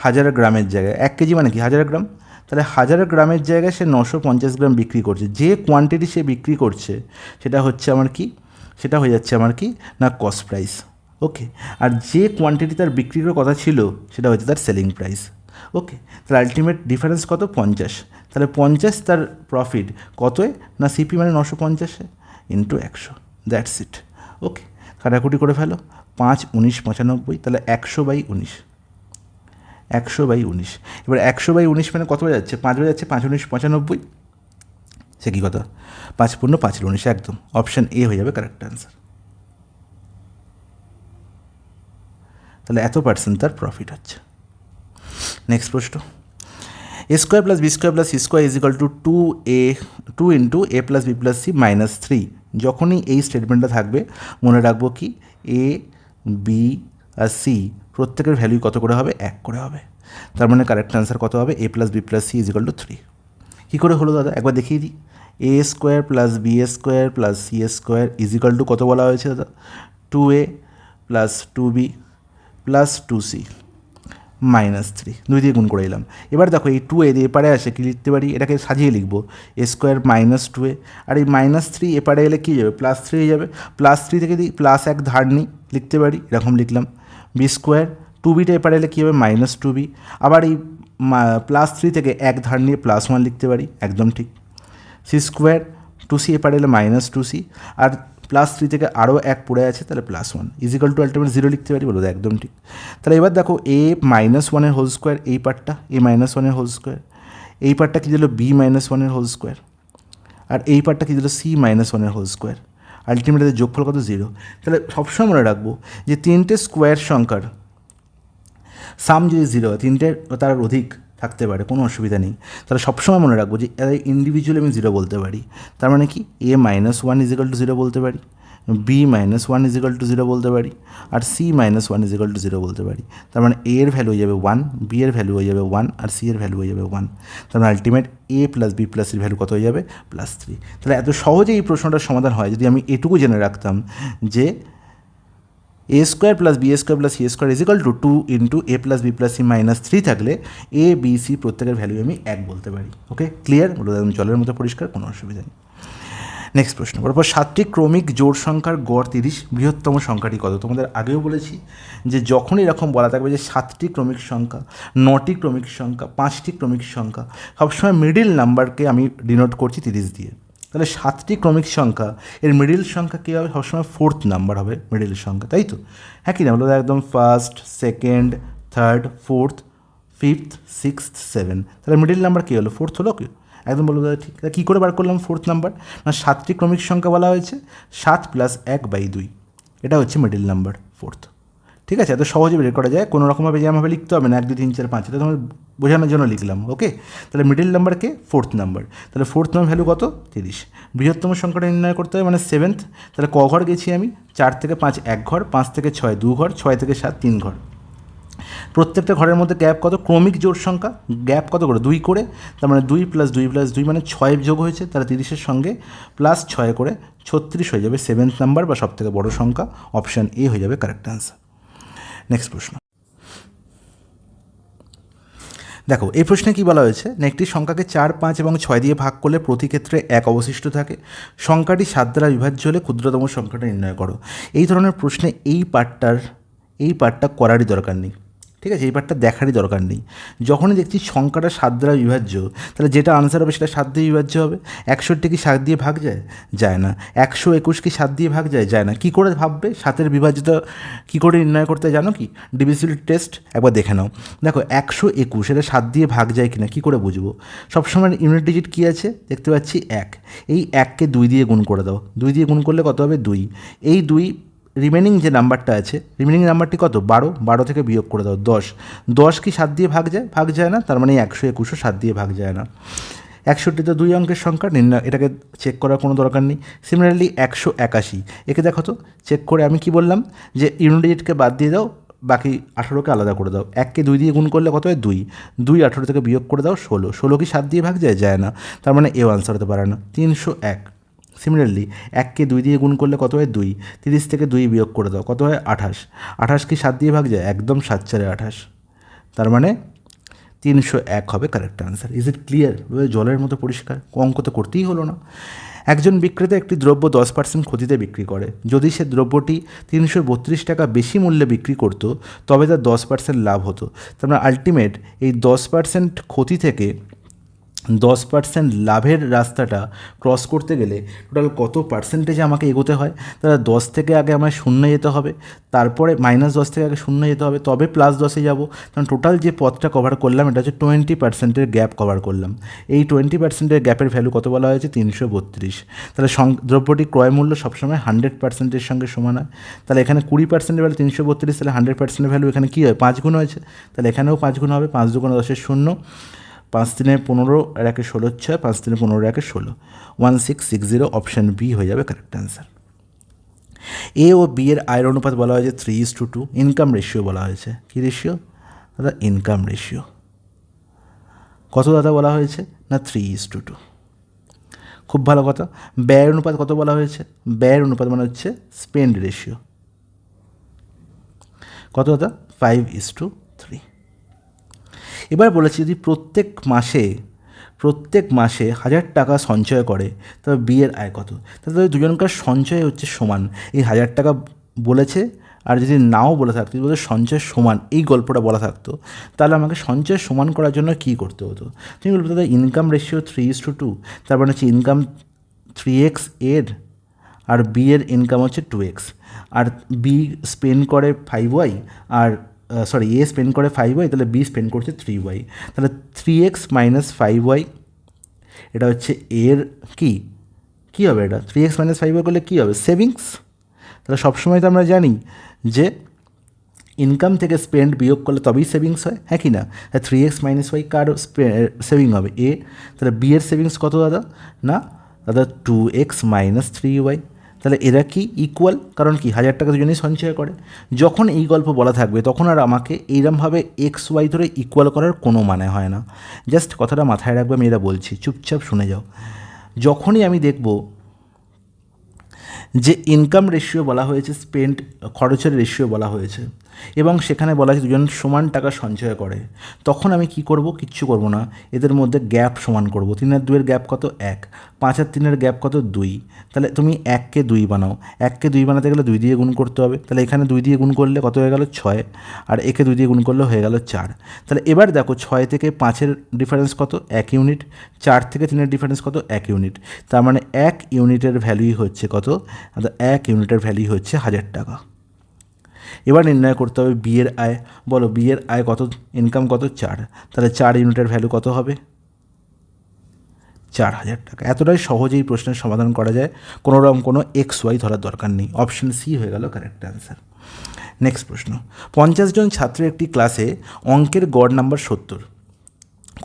1000 গ্রামের জায়গায়। 1 কেজি মানে কি 1000 গ্রাম, তাহলে 1000 গ্রামের জায়গায় সে 950 গ্রাম বিক্রি করছে। যে কোয়ান্টিটি সে বিক্রি করছে সেটা হচ্ছে আমার কি, সেটা হয়ে যাচ্ছে আমার কি না কস্ট প্রাইস। ওকে, আর যে কোয়ান্টিটি তার বিক্রির কথা ছিল সেটা হচ্ছে তার সেলিং প্রাইস। ওকে, তাহলে আলটিমেট ডিফারেন্স কত, 50। তাহলে 50 তার প্রফিট কতয় না, সিপি মানে 950 ইন্টু 100, দ্যাটস ইট। ওকে, কাটাকুটি করে ফেলো, 5 19 95, তাহলে 100/19, 100/19। এবার 100/19 মানে কত হয়ে যাচ্ছে, 5 হয়ে যাচ্ছে, 5 19 95, সে কী কথা, 5 পূর্ণ 5 19, একদম অপশান এ হয়ে যাবে কারেক্ট অ্যান্সার। তাহলে এত পার্সেন্ট তার প্রফিট হচ্ছে। নেক্সট প্রশ্ন, A square plus B square plus C square is equal to 2 into A plus B plus C minus 3। যখনই এই স্টেটমেন্টটা থাকবে মনে রাখবো কি এ বি আর সি প্রত্যেকের ভ্যালু কত করে হবে, 1 করে হবে। তার মানে কারেক্ট অ্যান্সার কত হবে, A plus B plus C is equal to 3। কী করে হলো দাদা একবার দেখিয়ে দিই। A square plus B square plus C square is equal to কত বলা হয়েছে দাদা, 2a plus 2b plus 2c minus 3, 2 দিয়ে গুণ করে এলাম। এবার দেখো এই 2a দিয়ে এপারে আসে কী লিখতে পারি, এটাকে সাজিয়ে লিখবো এ স্কোয়ার মাইনাস 2a, আর এই মাইনাস 3 এপারে এলে কী যাবে, প্লাস 3 হয়ে যাবে। প্লাস 3 থেকে দিই প্লাস 1 ধার নিই, লিখতে পারি এরকম লিখলাম। বি স্কোয়ার 2bটা এপারে এলে কী হবে, মাইনাস 2b, আবার এই প্লাস 3 থেকে 1 ধার নিয়ে প্লাস 1 লিখতে পারি, একদম ঠিক। সি স্কোয়ার 2c এপারে এলে মাইনাস 2c, আর প্লাস 3 থেকে আরও 1 পড়ে আছে তাহলে প্লাস 1 ইজিক্যাল টু আলটিমেট 0 লিখতে পারি, বলো একদম ঠিক। তাহলে এবার দেখো এ মাইনাস 1-এর হোল স্কোয়ার এই পার্টটা, এ মাইনাস 1-এর হোল স্কোয়ার, এই পার্টটা কী দিল বি মাইনাস 1-এর হোল স্কোয়ার, আর এই পার্টটা কী দিল সি মাইনাস 1-এর হোল স্কোয়ার, আলটিমেটলি যোগফল কত 0। তাহলে সবসময় মনে রাখবো যে 3টে স্কোয়ার সংখ্যার সাম যদি 0 হয়, 3টে তার অধিক থাকতে পারে, কোনো অসুবিধা নেই। তাহলে সবসময় মনে রাখবো যে ইন্ডিভিজুয়ালি আমি 0 বলতে পারি। তার মানে কি এ মাইনাস 1 ইজিক্যাল টু 0 বলতে পারি, বি মাইনাস 1 ইজিক্যাল টু 0 বলতে পারি, আর সি মাইনাস 1 ইজিক্যাল টু 0 বলতে পারি। তার মানে এ এর ভ্যালু হয়ে যাবে 1, বি এর ভ্যালু হয়ে যাবে 1, আর সি এর ভ্যালু হয়ে যাবে 1। তার মানে আলটিমেট এ প্লাস বি প্লাস সির ভ্যালু কত হয়ে যাবে, প্লাস 3। তাহলে এত সহজে এই প্রশ্নটার সমাধান হয় যদি আমি এটুকু জেনে রাখতাম যে A square plus B square plus C square is equal to 2 into A plus B plus C minus 3 থাকলে এ বি সি প্রত্যেকের ভ্যালু আমি 1 বলতে পারি। ওকে, ক্লিয়ার, বলে একদম জলের মতো পরিষ্কার, কোনো অসুবিধা নেই। নেক্সট প্রশ্ন, পরপর 7টি ক্রমিক জোড় সংখ্যার গড় 30, বৃহত্তম সংখ্যাটি কত? তোমাদের আগেও বলেছি যে যখনই এরকম বলা থাকবে যে 7টি ক্রমিক সংখ্যা, 9টি ক্রমিক সংখ্যা, 5টি ক্রমিক সংখ্যা, সবসময় মিডিল নাম্বারকে আমি ডিনোট করছি 30 দিয়ে। তাহলে 7টি ক্রমিক সংখ্যা এর মিডিল সংখ্যা কী হবে, সবসময় 4th নাম্বার হবে মিডিল সংখ্যা, তাই তো? হ্যাঁ কি না বলো একদম 1st, 2nd, 3rd, 4th, 5th, 6th, 7th, তাহলে মিডিল নাম্বার কী হলো, 4th হলো কি? একদম বলো দাদা ঠিক। কী করে বার করলাম 4th নাম্বার, না 7টি ক্রমিক সংখ্যা বলা হয়েছে 7 প্লাস 1/2, এটা হচ্ছে মিডিল নাম্বার 4th। ঠিক আছে, এত সহজে বের করা যায়, কোনো রকমভাবে যে আমাকে লিখতে হবে না 1 2 3 4 5, এটা তোমার বোঝানোর জন্য লিখলাম। ওকে, তাহলে মিডিল নাম্বারকে 4th নাম্বার, তাহলে 4th নাম্বার ভ্যালু কত, 30। বৃহত্তম সংখ্যাটা নির্ণয় করতে হবে মানে 7th, তাহলে ক ঘর গেছি আমি, 4 থেকে 5 1 ঘর, 5 থেকে 6 2 ঘর, 6 থেকে 7 3 ঘর। প্রত্যেকটা ঘরের মধ্যে গ্যাপ কত, ক্রমিক জোড় সংখ্যা গ্যাপ কত করে, 2 করে, তার মানে 2 প্লাস 2 প্লাস 2 মানে 6 যোগ হয়েছে, তাহলে 30-এর সঙ্গে প্লাস 6 করে 36 হয়ে যাবে 7th নাম্বার বা সবথেকে বড় সংখ্যা, অপশান এ হয়ে যাবে কারেক্ট অ্যান্সার। নেক্সট প্রশ্ন, দেখো এই প্রশ্নে কী বলা হয়েছে না, একটি সংখ্যাকে 4 5 এবং 6 দিয়ে ভাগ করলে প্রতি ক্ষেত্রে 1 অবশিষ্ট থাকে, সংখ্যাটি 7 দ্বারা বিভাজ্য হলে ক্ষুদ্রতম সংখ্যাটা নির্ণয় করো। এই ধরনের প্রশ্নে এই পার্টটা করারই দরকার নেই, ঠিক আছে, এই পার্টটা দেখারই দরকার নেই। যখনই দেখছি সংখ্যাটা 7 দ্বারা বিভাজ্য, তাহলে যেটা আনসার হবে সেটা 7 দিয়ে বিভাজ্য হবে। 61 কি 7 দিয়ে ভাগ যায়, যায় না। 121 কি 7 দিয়ে ভাগ যায়, যায় না। কী করে ভাববে 7-এর বিভাজ্যতা কী করে নির্ণয় করতে জানো কি, ডিভিজিবিলিটি টেস্ট একবার দেখে নাও। দেখো 121 এটা 7 দিয়ে ভাগ যায় কিনা কী করে বুঝবো, সবসময় ইউনিট ডিজিট কী আছে দেখতে পাচ্ছি 1, এই 1কে 2 দিয়ে গুণ করে দাও, 2 দিয়ে গুণ করলে কত হবে 2, এই 2 রিমেনিং যে নাম্বারটা আছে, রিমেনিং নাম্বারটি কত 12, 12 থেকে বিয়োগ করে দাও 10, 10 কি 7 দিয়ে ভাগ যায়, ভাগ যায় না, তার মানে 121ও 7 দিয়ে ভাগ যায় না। 61 তো 2 অঙ্কের সংখ্যা, নির্ণয় এটাকে চেক করার কোনো দরকার নেই। সিমিলারলি 181 একে দেখো তো চেক করে, আমি কি বললাম যে ইউনিট ডিজিটকে বাদ দিয়ে দাও, বাকি 18কে আলাদা করে দাও। 1কে 2 দিয়ে গুণ করলে কত হয় 2, 2 18 থেকে বিয়োগ করে দাও 16, 16 কি 7 দিয়ে ভাগ যায়, যায় না, তার মানে এও আনসার হতে পারে না 301। সিমিলারলি 1কে 2 দিয়ে গুণ করলে কত হয় 2, 30 থেকে 2 বিয়োগ করে দাও কত হয় 28, 28 কি 7 দিয়ে ভাগ যায়, একদম 7 4 28, তার মানে 301 হবে correct answer. Is it clear, জলের মতো পরিষ্কার, অঙ্ক তো করতেই হলো না। একজন বিক্রেতা একটি দ্রব্য 10% ক্ষতিতে বিক্রি করে, যদি সে দ্রব্যটি 332 টাকা বেশি মূল্যে বিক্রি করত তবে তার 10% লাভ হতো। তার মানে আলটিমেট এই 10% ক্ষতি থেকে 10% লাভের রাস্তাটা ক্রস করতে গেলে টোটাল কত পার্সেন্টেজ আমাকে এগোতে হয়? তাহলে 10 থেকে আগে আমায় শূন্যে যেতে হবে, তারপরে -10 থেকে আগে শূন্যে যেতে হবে, তবে +10-এ যাবো। কারণ টোটাল যে পথটা কভার করলাম এটা হচ্ছে 20%-এর গ্যাপ কভার করলাম। এই 20%-এর গ্যাপের ভ্যালু কত বলা হয়েছে? 332। তাহলে দ্রব্যটি ক্রয় মূল্য সবসময় 100%-এর সঙ্গে সমান হয়। তাহলে এখানে 20%-এর ভ্যালু 332, তাহলে 100%-এর ভ্যালু এখানে কী হয়? 5 গুণ হয়েছে। তাহলে এখানেও 5 গুণ হবে, 5 2 10 শূন্য, 5 3 15 আর 1 16 6, 5 3 15 1 16, 1660। অপশান বি হয়ে যাবে কারেক্ট অ্যান্সার। এ ও বি এর আয়ের অনুপাত বলা হয়েছে 3:2। ইনকাম রেশিও বলা হয়েছে, কী রেশিও দাদা? Income ratio. কত দাদা বলা হয়েছে? না 3:2। খুব ভালো কথা। ব্যয়ের অনুপাত কত বলা হয়েছে? ব্যয়ের অনুপাত মানে হচ্ছে স্পেন্ড রেশিও। কত দাদা? 5:3। এবার বলেছি যদি প্রত্যেক মাসে 1000 টাকা সঞ্চয় করে তবে বিয়ের আয় কত? তাহলে দুজনকার সঞ্চয় হচ্ছে সমান। এই 1000 টাকা বলেছে, আর যদি নাও বলে থাকতো, যদি বলে সঞ্চয় সমান, এই গল্পটা বলা থাকতো, তাহলে আমাকে সঞ্চয় সমান করার জন্য কী করতে হতো? তুমি বলবো দাদা ইনকাম রেশিও 3:2, তার মানে হচ্ছে ইনকাম 3x এর, আর বি এর ইনকাম হচ্ছে 2x, আর বি স্পেন্ড করে 5y, আর এ স্পেন্ড করে 5y, তাহলে বি স্পেন্ড করছে 3y। তাহলে 3x - 5y, এটা হচ্ছে এর কী হবে? এটা 3x - 5y করলে কী হবে? সেভিংস। তাহলে সবসময় তো আমরা জানি যে ইনকাম থেকে স্পেন্ড বিয়োগ করলে তবেই সেভিংস হয়, হ্যাঁ কি না? 3x - y কার সেভিং হবে? এ। তাহলে বি এর সেভিংস কত দাদা? না দাদা 2x - 3y। তাহলে এরা কি ইকুয়াল? কারণ কি 1000 টাকা দুজনেই সঞ্চয় করে। যখন এই গল্প বলা থাকবে তখন আর আমাকে এইরমভাবে XY ধরে ইকুয়াল করার কোনো মানে হয় না। জাস্ট কথাটা মাথায় রাখবে, আমি এরা বলছি, চুপচাপ শুনে যাও। যখনই আমি দেখব যে ইনকাম রেশিও বলা হয়েছে, খরচের রেশিও বলা হয়েছে, এবং সেখানে বলা হয়েছে দুজন সমান টাকা সঞ্চয় করে, তখন আমি কি করব? কিচ্ছু করব না, এদের মধ্যে গ্যাপ সমান করব। 3 আর 2 এর গ্যাপ কত? 1। 5 আর 3 এর গ্যাপ কত? 2। তাহলে তুমি 1কে 2 বানাও। 1কে 2 বানাতে গেলে 2 দিয়ে গুণ করতে হবে। তাহলে এখানে 2 দিয়ে গুণ করলে কত হয়ে গেল? 6। আর একে 2 দিয়ে গুণ করলে হয়ে গেল 4। তাহলে এবার দেখো 6 থেকে 5-এর ডিফারেন্স কত? 1 ইউনিট। 4 থেকে 3-এর ডিফারেন্স কত? 1 ইউনিট। তার মানে 1 ইউনিটের ভ্যালুই হচ্ছে কত? 1 ইউনিটের ভ্যালুই হচ্ছে 1000 টাকা। এবার নির্ণয় করতে হবে বিয়ের আয়। বলো বিয়ের আয় কত? ইনকাম কত? 4। তাহলে 4 ইউনিটের ভ্যালু কত হবে? 4000 টাকা। এতটাই সহজেই প্রশ্নের সমাধান করা যায়, কোনো রকম কোনো XY ধরার দরকার নেই। অপশন সি হয়ে গেল কারেক্ট অ্যান্সার। নেক্সট প্রশ্ন। 50 জন ছাত্রের একটি ক্লাসে অঙ্কের গড় নাম্বার 70।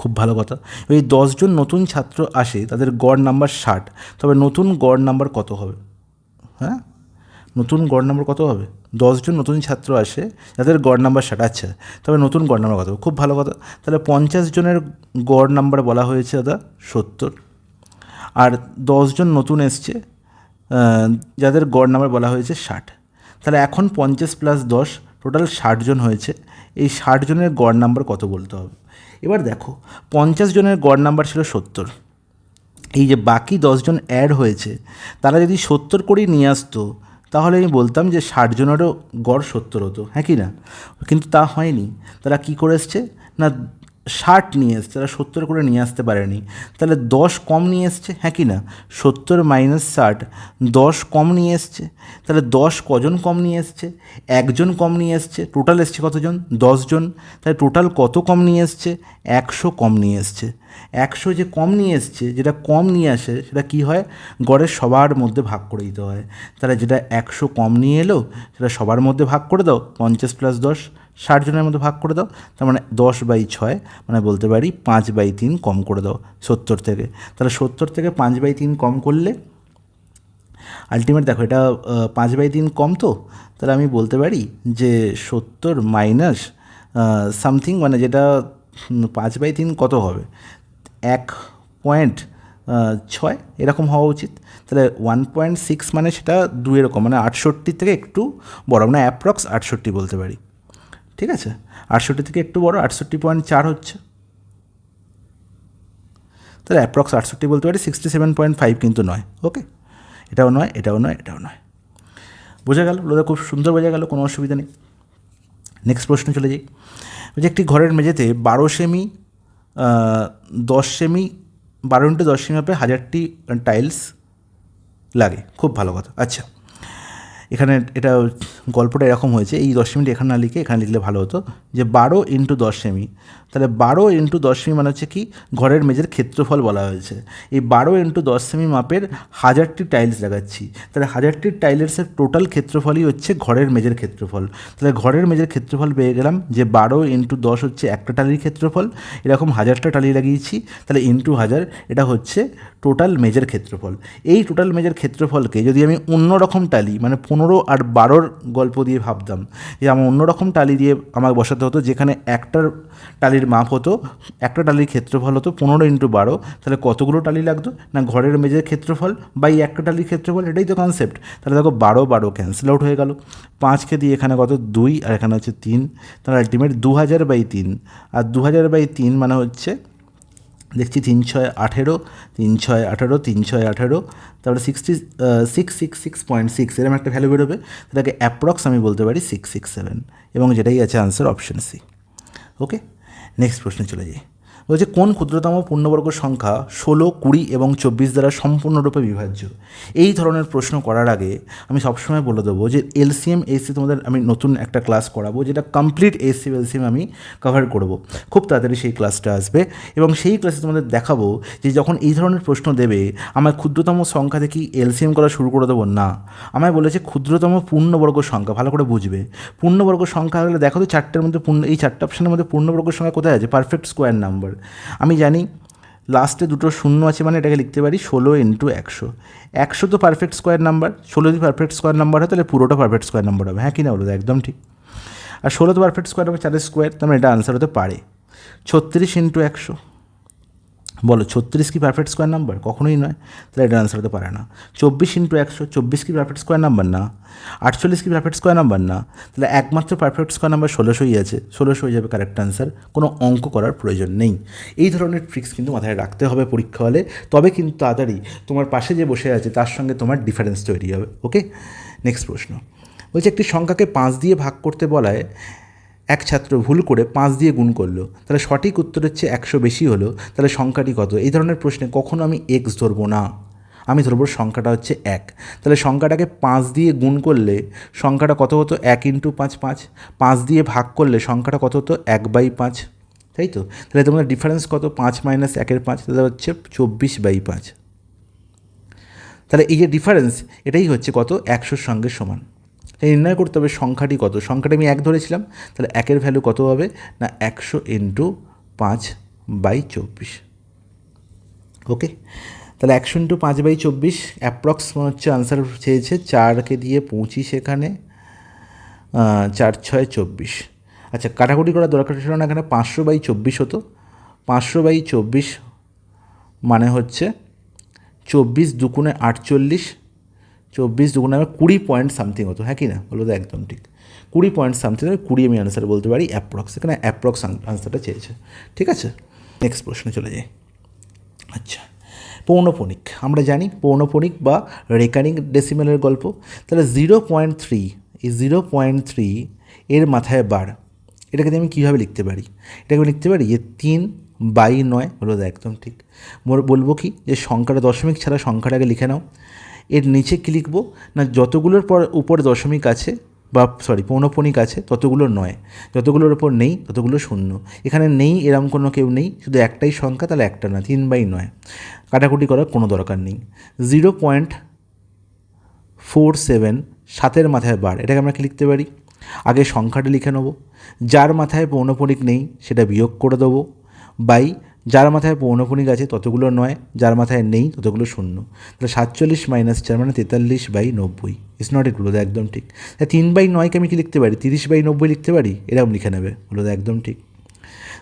খুব ভালো কথা। এই 10 জন নতুন ছাত্র আসে, তাদের গড় নাম্বার 60, তবে নতুন গড় নাম্বার কত হবে? হ্যাঁ, নতুন গড় নাম্বার কত হবে? 10 জন নতুন ছাত্র আসে, যাদের গড় নাম্বার 60, আচ্ছা, তবে নতুন গড় নাম্বার কত হবে? খুব ভালো কথা। তাহলে 50 জনের গড় নাম্বার বলা হয়েছে দাদা 70, আর 10 জন নতুন এসছে যাদের গড় নাম্বার বলা হয়েছে 60। তাহলে এখন 50 + 10 টোটাল 60 জন হয়েছে। এই 60 জনের গড় নাম্বার কত বলতে হবে। এবার দেখো 50 জনের গড় নাম্বার ছিল 70, এই যে বাকি 10 জন অ্যাড হয়েছে, তারা যদি 70 করেই নিয়ে আসতো, তাহলে আমি বলতাম যে 60 জনেরও গড় 70 হতো, হ্যাঁ কি না? কিন্তু তা হয়নি। তারা কী করে এসছে? না 60 নিয়ে এসছে, তারা 70 করে নিয়ে আসতে পারেনি। তাহলে 10 কম নিয়ে এসছে, হ্যাঁ কি না? 70 - 60, 10 কম নিয়ে এসছে। তাহলে 10 কজন কম নিয়ে এসছে? একজন কম নিয়ে এসছে। টোটাল এসছে কতজন? 10 জন। তাহলে টোটাল কত কম নিয়ে এসছে? 100 কম নিয়ে এসছে। 100 যে কম নিয়ে এসছে, যেটা কম নিয়ে আসে সেটা কি হয়? গড়ের সবার মধ্যে ভাগ করে দিতে হয়। তাহলে যেটা 100 কম নিয়ে এলো সেটা সবার মধ্যে ভাগ করে দাও, 50 + 10, 60 জনের মধ্যে ভাগ করে দাও। তার মানে 10/6, মানে বলতে পারি 5/3 কম করে দাও 70 থেকে। তাহলে 70 থেকে 5/3 কম করলে আলটিমেট দেখো এটা 5/3 কম, তো তাহলে আমি বলতে পারি যে 70 মাইনাস সামথিং, মানে যেটা 5/3 কত হবে? 1.6 এরকম হওয়া উচিত। তাহলে 1.6 মানে সেটা 2 এরকম, মানে 68 থেকে একটু বড়, মানে অ্যাপ্রক্স 68 বলতে পারি। ঠিক আছে, 68 থেকে একটু বড়, 68.4 হচ্ছে। তাহলে অ্যাপ্রক্স 68 বলতে পারি, 67.5 কিন্তু নয়। ওকে, এটাও নয়, এটাও নয়, এটাও নয়। বোঝা গেল? খুব সুন্দর বোঝা গেল, কোনো অসুবিধা নেই। নেক্সট প্রশ্ন চলে যাই। যে একটি ঘরের মেঝেতে 12 সেমি, 10 সেমি 12x10 মাপে 1000টি টাইলস লাগে, খুব ভালো কথা। আচ্ছা, এখানে এটা গল্পটা এরকম হয়েছে, এই 10 সেমি এখানে না লিখে এখানে লিখলে ভালো হতো, যে 12 × 10 সেমি। তাহলে 12 × 10 সেমি মানে হচ্ছে কি, ঘরের মেঝের ক্ষেত্রফল বলা হয়েছে। এই 12 × 10 সেমি মাপের 1000টি টাইলস লাগাচ্ছি, তাহলে 1000টি টাইলসের টোটাল ক্ষেত্রফলই হচ্ছে ঘরের মেঝের ক্ষেত্রফল। তাহলে ঘরের মেঝের ক্ষেত্রফল পেয়ে গেলাম যে 12 × 10 হচ্ছে একটা টালির ক্ষেত্রফল, এরকম 1000টা টালি লাগিয়েছি, তাহলে ইন্টু 1000, এটা হচ্ছে টোটাল মেঝের ক্ষেত্রফল। এই টোটাল মেঝের ক্ষেত্রফলকে যদি আমি অন্যরকম টালি, মানে 15 আর 12র গল্প দিয়ে ভাবতাম, যে আমার অন্যরকম টালি দিয়ে আমার বসাতে হতো, যেখানে একটার টালির মাপ হতো, একটা টালির ক্ষেত্রফল হতো 15 × 12, তাহলে কতগুলো টালি লাগতো না, ঘরের মেঝের ক্ষেত্রফল বাই একটা টালির ক্ষেত্রফল, এটাই তো কনসেপ্ট। তাহলে দেখো 12 12 ক্যান্সেল আউট হয়ে গেল, 5কে দিয়ে এখানে কত 2 আর এখানে হচ্ছে 3, তাহলে আলটিমেট 2000/3, আর 2000/3 মানে হচ্ছে দেখছি 3 6 18, 3 6 18, 3 6 18, তারপরে 666.6 এরকম একটা ভ্যালু বেরোবে, তাকে অ্যাপ্রক্স আমি বলতে পারি 667, এবং যেটাই আছে আনসার অপশন সি। ওকে, নেক্সট প্রশ্নে চলে যাই। বলছে কোন ক্ষুদ্রতম পূর্ণবর্গ সংখ্যা 16, 20 এবং 24 দ্বারা সম্পূর্ণরূপে বিভাজ্য? এই ধরনের প্রশ্ন করার আগে আমি সবসময় বলে দেবো যে এলসিএম এসি তোমাদের আমি নতুন একটা ক্লাস করাবো, যেটা কমপ্লিট এসিএম এলসিএম আমি কভার করব, খুব তাড়াতাড়ি সেই ক্লাসটা আসবে, এবং সেই ক্লাসে তোমাদের দেখাবো যে যখন এই ধরনের প্রশ্ন দেবে আমার ক্ষুদ্রতম সংখ্যা থেকে এলসিএম করা শুরু করে দেবো না, আমায় বলেছে ক্ষুদ্রতম পূর্ণবর্গ সংখ্যা, ভালো করে বুঝবে। পূর্ণবর্গ সংখ্যা হলে দেখো তো চারটের মধ্যে এই চারটে অপশানের মধ্যে পূর্ণবর্গ সংখ্যা কোথায় আছে? Perfect square number. আমি জানি লাস্টে দুটো শূন্য আছে, মানে এটাকে লিখতে পারি 16 × 100। 100 তো পারফেক্ট স্কোয়ার নাম্বার, 16 যদি পারফেক্ট স্কোয়ার নাম্বার হয় তাহলে পুরোটা পারফেক্ট স্কোয়ার নাম্বার হবে, হ্যাঁ কি না বলো? একদম ঠিক। আর 16 তো পারফেক্ট স্কোয়ার হবে 4 স্কোয়ার, তার মানে এটা আনসার হতে পারে 36 × 100। বলো 36 কি পারফেক্ট স্কোয়ার নাম্বার? কখনোই নয়, তাহলে এটা আনসার হতে পারে না। 24 × 100, 24 কি পারফেক্ট স্কোয়ার নাম্বার? না। 48 কি পারফেক্ট স্কোয়ার নাম্বার? না। তাহলে একমাত্র পারফেক্ট স্কোয়ার নাম্বার 1600ই আছে, 1600 হয়ে যাবে কারেক্ট আনসার, কোনো অঙ্ক করার প্রয়োজন নেই। এই ধরনের ট্রিক্স কিন্তু মাথায় রাখতে হবে পরীক্ষা হলে, তবে কিন্তু তাড়াতাড়ি তোমার পাশে যে বসে আছে তার সঙ্গে তোমার ডিফারেন্স তৈরি হবে। ওকে, নেক্সট প্রশ্ন বলছে একটি সংখ্যাকে 5 দিয়ে ভাগ করতে বলায় এক ছাত্র ভুল করে 5 দিয়ে গুণ করলো, তাহলে সঠিক উত্তরের চেয়ে 100 বেশি হলো, তাহলে সংখ্যাটি কত? এই ধরনের প্রশ্নে কখনো আমি এক্স ধরবো না, আমি ধরবো সংখ্যাটা হচ্ছে 1। তাহলে সংখ্যাটাকে 5 দিয়ে গুণ করলে সংখ্যাটা কত হতো? 1 × 5 5। 5 দিয়ে ভাগ করলে সংখ্যাটা কত হতো? 1/5, তাই তো? তাহলে তোমাদের ডিফারেন্স কত? 5 - 1/5, তাহলে হচ্ছে 24/5। তাহলে এই যে ডিফারেন্স, এটাই হচ্ছে কত? 100-র সঙ্গে সমান। তাই নির্ণয় করতে হবে সংখ্যাটি কত। সংখ্যাটা আমি 1 ধরেছিলাম, তাহলে 1-এর ভ্যালু কত হবে না 100 × 5/24। ওকে, তাহলে 100 × 5/24 অ্যাপ্রক্স হচ্ছে আনসার চেয়েছে 4কে দিয়ে 25, এখানে 4 × 6 = 24। আচ্ছা, কাটাকুটি করার দরকার ছিল না, এখানে 500/24 হতো। 500/24 মানে হচ্ছে 24 × 2 = 48, 24 × 2 = 20 পয়েন্ট সামথিং হতো, হ্যাঁ কি না? বলো তো একদম ঠিক, 20 পয়েন্ট সামথিং, 20 আমি আনসার বলতে পারি অ্যাপ্রক্স, এখানে অ্যাপ্রক্স আনসারটা চেয়েছে। ঠিক আছে, নেক্সট প্রশ্নে চলে যাই। আচ্ছা, পৌনঃপুনিক আমরা জানি, পৌনঃপুনিক বা রেকারিং ডেসিমেলের গল্প। তাহলে 0.3, এই 0.3 এর মাথায় বার, এটাকে আমি কীভাবে লিখতে পারি? এটাকে আমি লিখতে পারি যে 3/9। বলো তো একদম ঠিক। বলবো কি যে সংখ্যাটা দশমিক ছাড়া সংখ্যাটাকে লিখে নাও। এর নিচে কী লিখবো না, যতগুলোর পর উপরে দশমিক আছে বা পৌনঃপুনিক আছে ততগুলো নয়, যতগুলোর ওপর নেই ততগুলো শূন্য। এখানে নেই এরম কোনো কেউ নেই, শুধু একটাই সংখ্যা, তাহলে একটা না, 3/9। কাটাকুটি করার কোনো দরকার নেই। 0.47 7-এর মাথায় বার, এটাকে আমরা কি লিখতে পারি? আগে সংখ্যাটা লিখে নেব, যার মাথায় পৌনঃপুনিক নেই সেটা বিয়োগ করে দেবো, বাই যার মাথায় পৌনঃপুনিক আছে ততগুলো নয়, যার মাথায় নেই ততগুলো শূন্য। তাহলে 47 - 4 মানে 43/90। ইটস নট ইট, বলো একদম ঠিক। 3/9কে আমি কি লিখতে পারি? 30/90 লিখতে পারি, এরকম লিখে নেবে, বলো একদম ঠিক।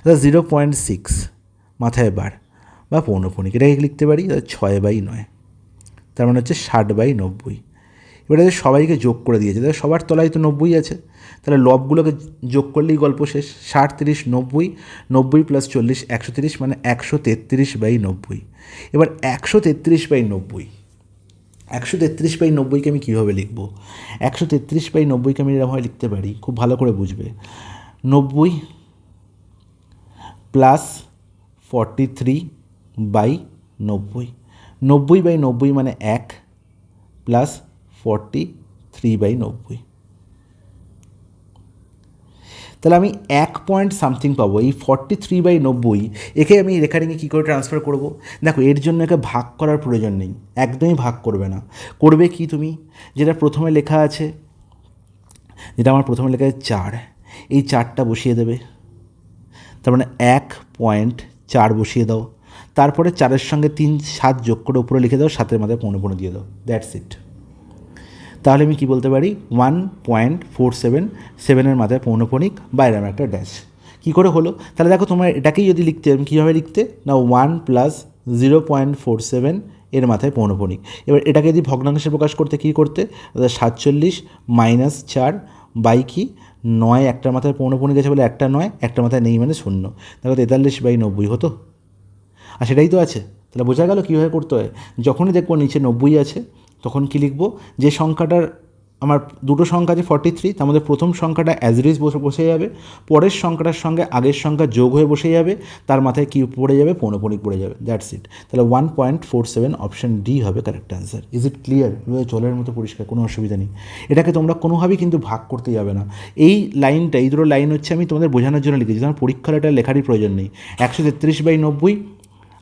তাহলে 0.6 মাথায় বার বা পৌনঃপুনিক, এটাকে লিখতে পারি 6/9, তার মানে হচ্ছে 60/90। এবারে সবাইকে যোগ করে দিয়েছে, তাহলে সবার তলায় তো 90 আছে, তাহলে লবগুলোকে যোগ করলেই গল্প শেষ। 60 30 90, 90 + 40 130, মানে 133/90। এবার 133/90, 133/90কে আমি কীভাবে লিখব? 133/90কে আমি এরকমভাবে লিখতে পারি, খুব ভালো করে বুঝবে। 90 + 43/90, 90/90 মানে 1 প্লাস 43/90। তাহলে আমি 1 পয়েন্ট সামথিং পাবো। এই 43/90 একে আমি রেকারিংয়ে কী করে ট্রান্সফার করব? দেখো, এর জন্য একে ভাগ করার প্রয়োজন নেই, একদমই ভাগ করবে না। করবে কি তুমি, যেটা প্রথমে লেখা আছে, যেটা আমার প্রথমে লেখা আছে 4, এই 4টা বসিয়ে দেবে। তার মানে 1.4 বসিয়ে দাও। তারপরে 4-এর সঙ্গে 3 7 যোগ করে উপরে লিখে দাও, 7-এর মাথায় 15 দিয়ে দাও। That's it. তাহলে আমি কি বলতে পারি, 1.47, 7-এর মাথায় পৌনঃপুনিক, বাইরে আমার একটা ড্যাশ। কী করে হলো? তাহলে দেখো, তোমার এটাকেই যদি লিখতে, আমি কীভাবে লিখতে না, 1 + 0.47 এর মাথায় পৌনঃপুনিক। এবার এটাকে যদি ভগ্নাংশে প্রকাশ করতে কী করতে, 47 - 4 বাই কি 9, একটার মাথায় পৌনঃপুনিক আছে বলে একটা 9, একটা মাথায় নেই মানে 0। দেখো 43/90 হতো, আর সেটাই তো আছে। তাহলে বোঝা গেল কীভাবে করতে হয়। যখনই দেখবো নিচে 90 আছে, তখন কি লিখব, যে সংখ্যাটার আমার দুটো সংখ্যা আছে 43, তার মধ্যে প্রথম সংখ্যাটা অ্যাজ ইট ইজ বসে যাবে, পরের সংখ্যাটার সঙ্গে আগের সংখ্যা যোগ হয়ে বসে যাবে, তার মাথায় কী পড়ে যাবে, পৌনঃপুনিক পড়ে যাবে। That's it. তাহলে 1.47 অপশান ডি হবে correct answer. Is it clear? জলের মতো পরিষ্কার, কোনো অসুবিধা নেই। এটাকে তোমরা কোনোভাবেই কিন্তু ভাগ করতে যাবে না। এই লাইনটা, এই দুটো লাইন হচ্ছে আমি তোমাদের বোঝানোর জন্য লিখেছি, তোমার পরীক্ষার এটা লেখারই প্রয়োজন নেই। 133/90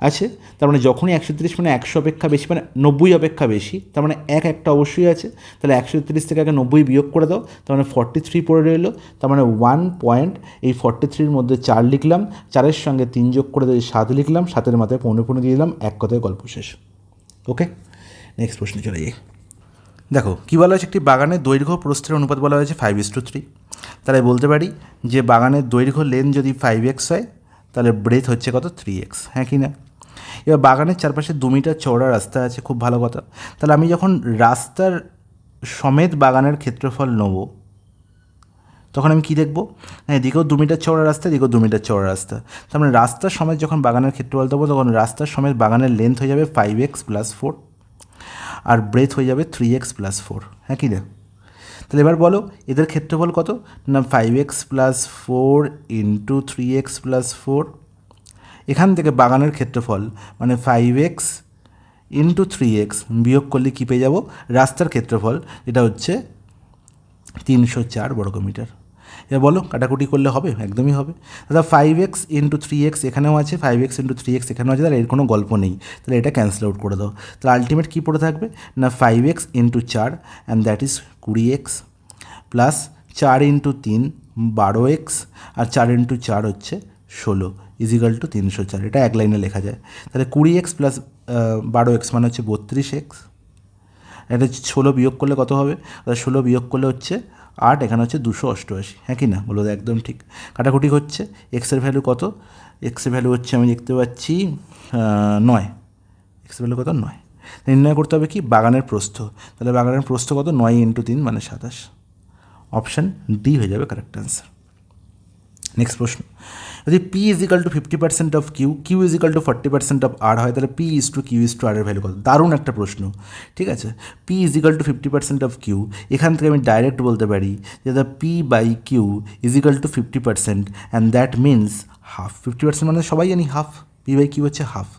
আছে, তার মানে যখনই 130 মানে 100 অপেক্ষা বেশি, মানে 90 অপেক্ষা বেশি, তার মানে একটা অবশ্যই আছে। তাহলে 130 থেকে আগে 90 বিয়োগ করে দাও, তার মানে 43 পড়ে রইলো। তার মানে 1 পয়েন্ট, এই 43-র মধ্যে 4 লিখলাম, 4-এর সঙ্গে 3 যোগ করে দিয়ে 7 লিখলাম, 7-এর মাথায় পৌনঃপুনিক দিয়ে দিলাম, এক কথায় গল্প শেষ। ওকে, নেক্সট প্রশ্নে চলে যাই। দেখো কী বলা হয়েছে, একটি বাগানের দৈর্ঘ্য প্রস্থের অনুপাত বলা হয়েছে 5:3। তাহলে বলতে পারি যে বাগানের দৈর্ঘ্য লেন্থ যদি 5x হয়, তাহলে ব্রেথ হচ্ছে কত, 3x, হ্যাঁ কি না? এবার বাগানের চারপাশে 2 মিটার চওড়া রাস্তা আছে, খুব ভালো কথা। তাহলে আমি যখন রাস্তার সমেত বাগানের ক্ষেত্রফল নেব, তখন আমি কী দেখব, এদিকেও 2 মিটার চওড়া রাস্তা, এদিকেও 2 মিটার চওড়া রাস্তা। তার মানে রাস্তার সমেত যখন বাগানের ক্ষেত্রফল দেবো, তখন রাস্তার সমেত বাগানের লেন্থ হয়ে যাবে 5x + 4, আর ব্রেথ হয়ে যাবে 3x + 4, হ্যাঁ কি না? তাহলে এবার বলো এদের ক্ষেত্রফল কত না, 5x + 4 × 3x + 4। এখান থেকে বাগানের ক্ষেত্রফল মানে 5x × 3x বিয়োগ করলে কী পেয়ে যাব, রাস্তার ক্ষেত্রফল, যেটা হচ্ছে 304 বর্গমিটার। এবার বলো কাটাকুটি করলে হবে? একদমই হবে। দাদা 5x × 3x এখানেও আছে, 5x × 3x এখানেও আছে, তাহলে এর কোনো গল্প নেই, তাহলে এটা ক্যান্সেল আউট করে দাও। তাহলে আলটিমেট কী পড়ে থাকবে না, 5x × 4 and that is 20x, plus 4 × 3 12x, আর 4 × 4 হচ্ছে 16 = 304। এটা এক লাইনে লেখা যায়। তাহলে 20x + 12x মানে হচ্ছে 32x। এটা 16 বিয়োগ করলে কত হবে, 16 বিয়োগ করলে হচ্ছে 8, এখানে হচ্ছে 288, হ্যাঁ কি না? বলো একদম ঠিক। কাটাকুটি হচ্ছে, এক্সের ভ্যালু কত, এক্সের ভ্যালু হচ্ছে আমি দেখতে পাচ্ছি 9, এক্সের ভ্যালু কত, 9। নির্ণয় করতে হবে কি, বাগানের প্রস্থ। তাহলে বাগানের প্রস্থ কত, 9 × 3 মানে 27। অপশান ডি হয়ে যাবে কারেক্ট অ্যান্সার। নেক্সট প্রশ্ন, যদি P = 50% of Q, Q = 40% of R হয়, তাহলে P = Q = R এর ভ্যালু কত? দারুণ একটা প্রশ্ন, ঠিক আছে। P = 50% অফ Q, এখান থেকে আমি ডাইরেক্ট বলতে পারি যে P/Q = 50%, and that means half. 50% মানে সবাই জানি হাফ, P/Q হচ্ছে হাফ।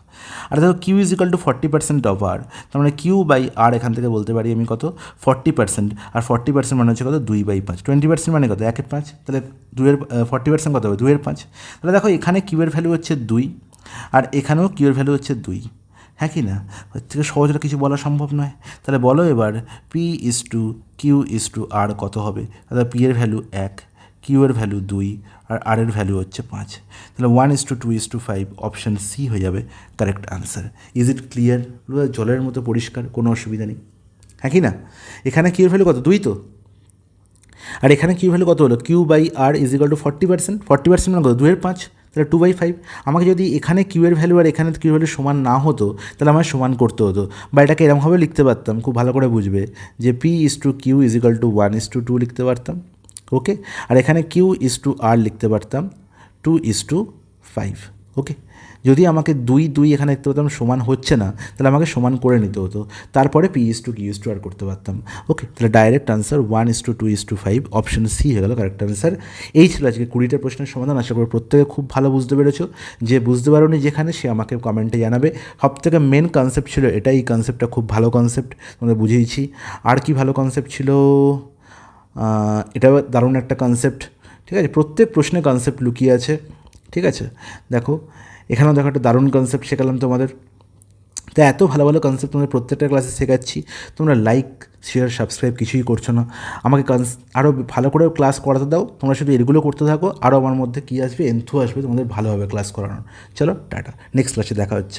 আর দেখো Q = 40% অফ R, তার মানে Q/R এখান থেকে বলতে পারি আমি কত, 40%, আর 40% মানে হচ্ছে কত, 2/5। 20% মানে কত, 1/5। তাহলে 40% কত হবে, 2/5। তাহলে দেখো এখানে Q এর ভ্যালু হচ্ছে 2, আর এখানেও Q এর ভ্যালু হচ্ছে 2, হ্যাঁ কি না? ওর থেকে সহজে কিছু বলা সম্ভব নয়। তাহলে বলো এবার P = Q = R কত হবে? তাহলে P এর ভ্যালু 1, Q এর ভ্যালু 2, আর R এর ভ্যালু হচ্ছে 5। তাহলে 1:2:5 অপশান সি হয়ে যাবে correct answer. Is it clear? জলের মতো পরিষ্কার, কোনো অসুবিধা নেই, হ্যাঁ কি না? এখানে Q এর ভ্যালু কত, 2 তো, আর এখানে Q ভ্যালু কত হলো, Q/R = 40%, 40% মানে কত, 2/5, তাহলে 2/5। আমাকে যদি এখানে Q এর ভ্যালু আর এখানে Q এর ভ্যালু সমান না হতো, তাহলে আমার সমান করতে হতো, বা এটাকে এরকমভাবে লিখতে পারতাম, খুব ভালো করে বুঝবে, যে P = Q = 1:2 লিখতে পারতাম, ওকে। আর এখানে Q = R লিখতে পারতাম 2:5, ওকে, যদি আমাকে 2 এখানে দেখতে পেতাম সমান হচ্ছে না, তাহলে আমাকে সমান করে নিতে হতো, তারপরে P/Q/R আর করতে পারতাম। ওকে, তাহলে ডাইরেক্ট আনসার 1:2:5, অপশন সি হয়ে গেল কারেক্ট আনসার। এই ছিল আজকে 20টা প্রশ্নের সমাধান। আশা করি প্রত্যেকে খুব ভালো বুঝতে পেরেছো। যে বুঝতে পারোনি যেখানে, সে আমাকে কমেন্টে জানাবে। সবথেকে মেন কনসেপ্ট ছিল এটা, এই কনসেপ্টটা খুব ভালো কনসেপ্ট, তোমাদের বুঝিয়েছি। আর কি ভালো কনসেপ্ট ছিল, এটাও দারুণ একটা কনসেপ্ট। ঠিক আছে, প্রত্যেক প্রশ্নে কনসেপ্ট লুকিয়ে আছে। ঠিক আছে, দেখো এখানেও দেখো একটা দারুণ কনসেপ্ট শেখালাম তোমাদের। তো এত ভালো ভালো কনসেপ্ট তোমাদের প্রত্যেকটা ক্লাসে শেখাচ্ছি, তোমরা লাইক শেয়ার সাবস্ক্রাইব কিছুই করছো না। আমাকে আরও ভালো করে ক্লাস করাতে দাও, তোমরা শুধু এগুলো করতে থাকো, আরও আমার মধ্যে কী আসবে, এন্থু আসবে তোমাদের ভালোভাবে ক্লাস করানোর। চলো টাটা, নেক্সট ক্লাসে দেখা হচ্ছে।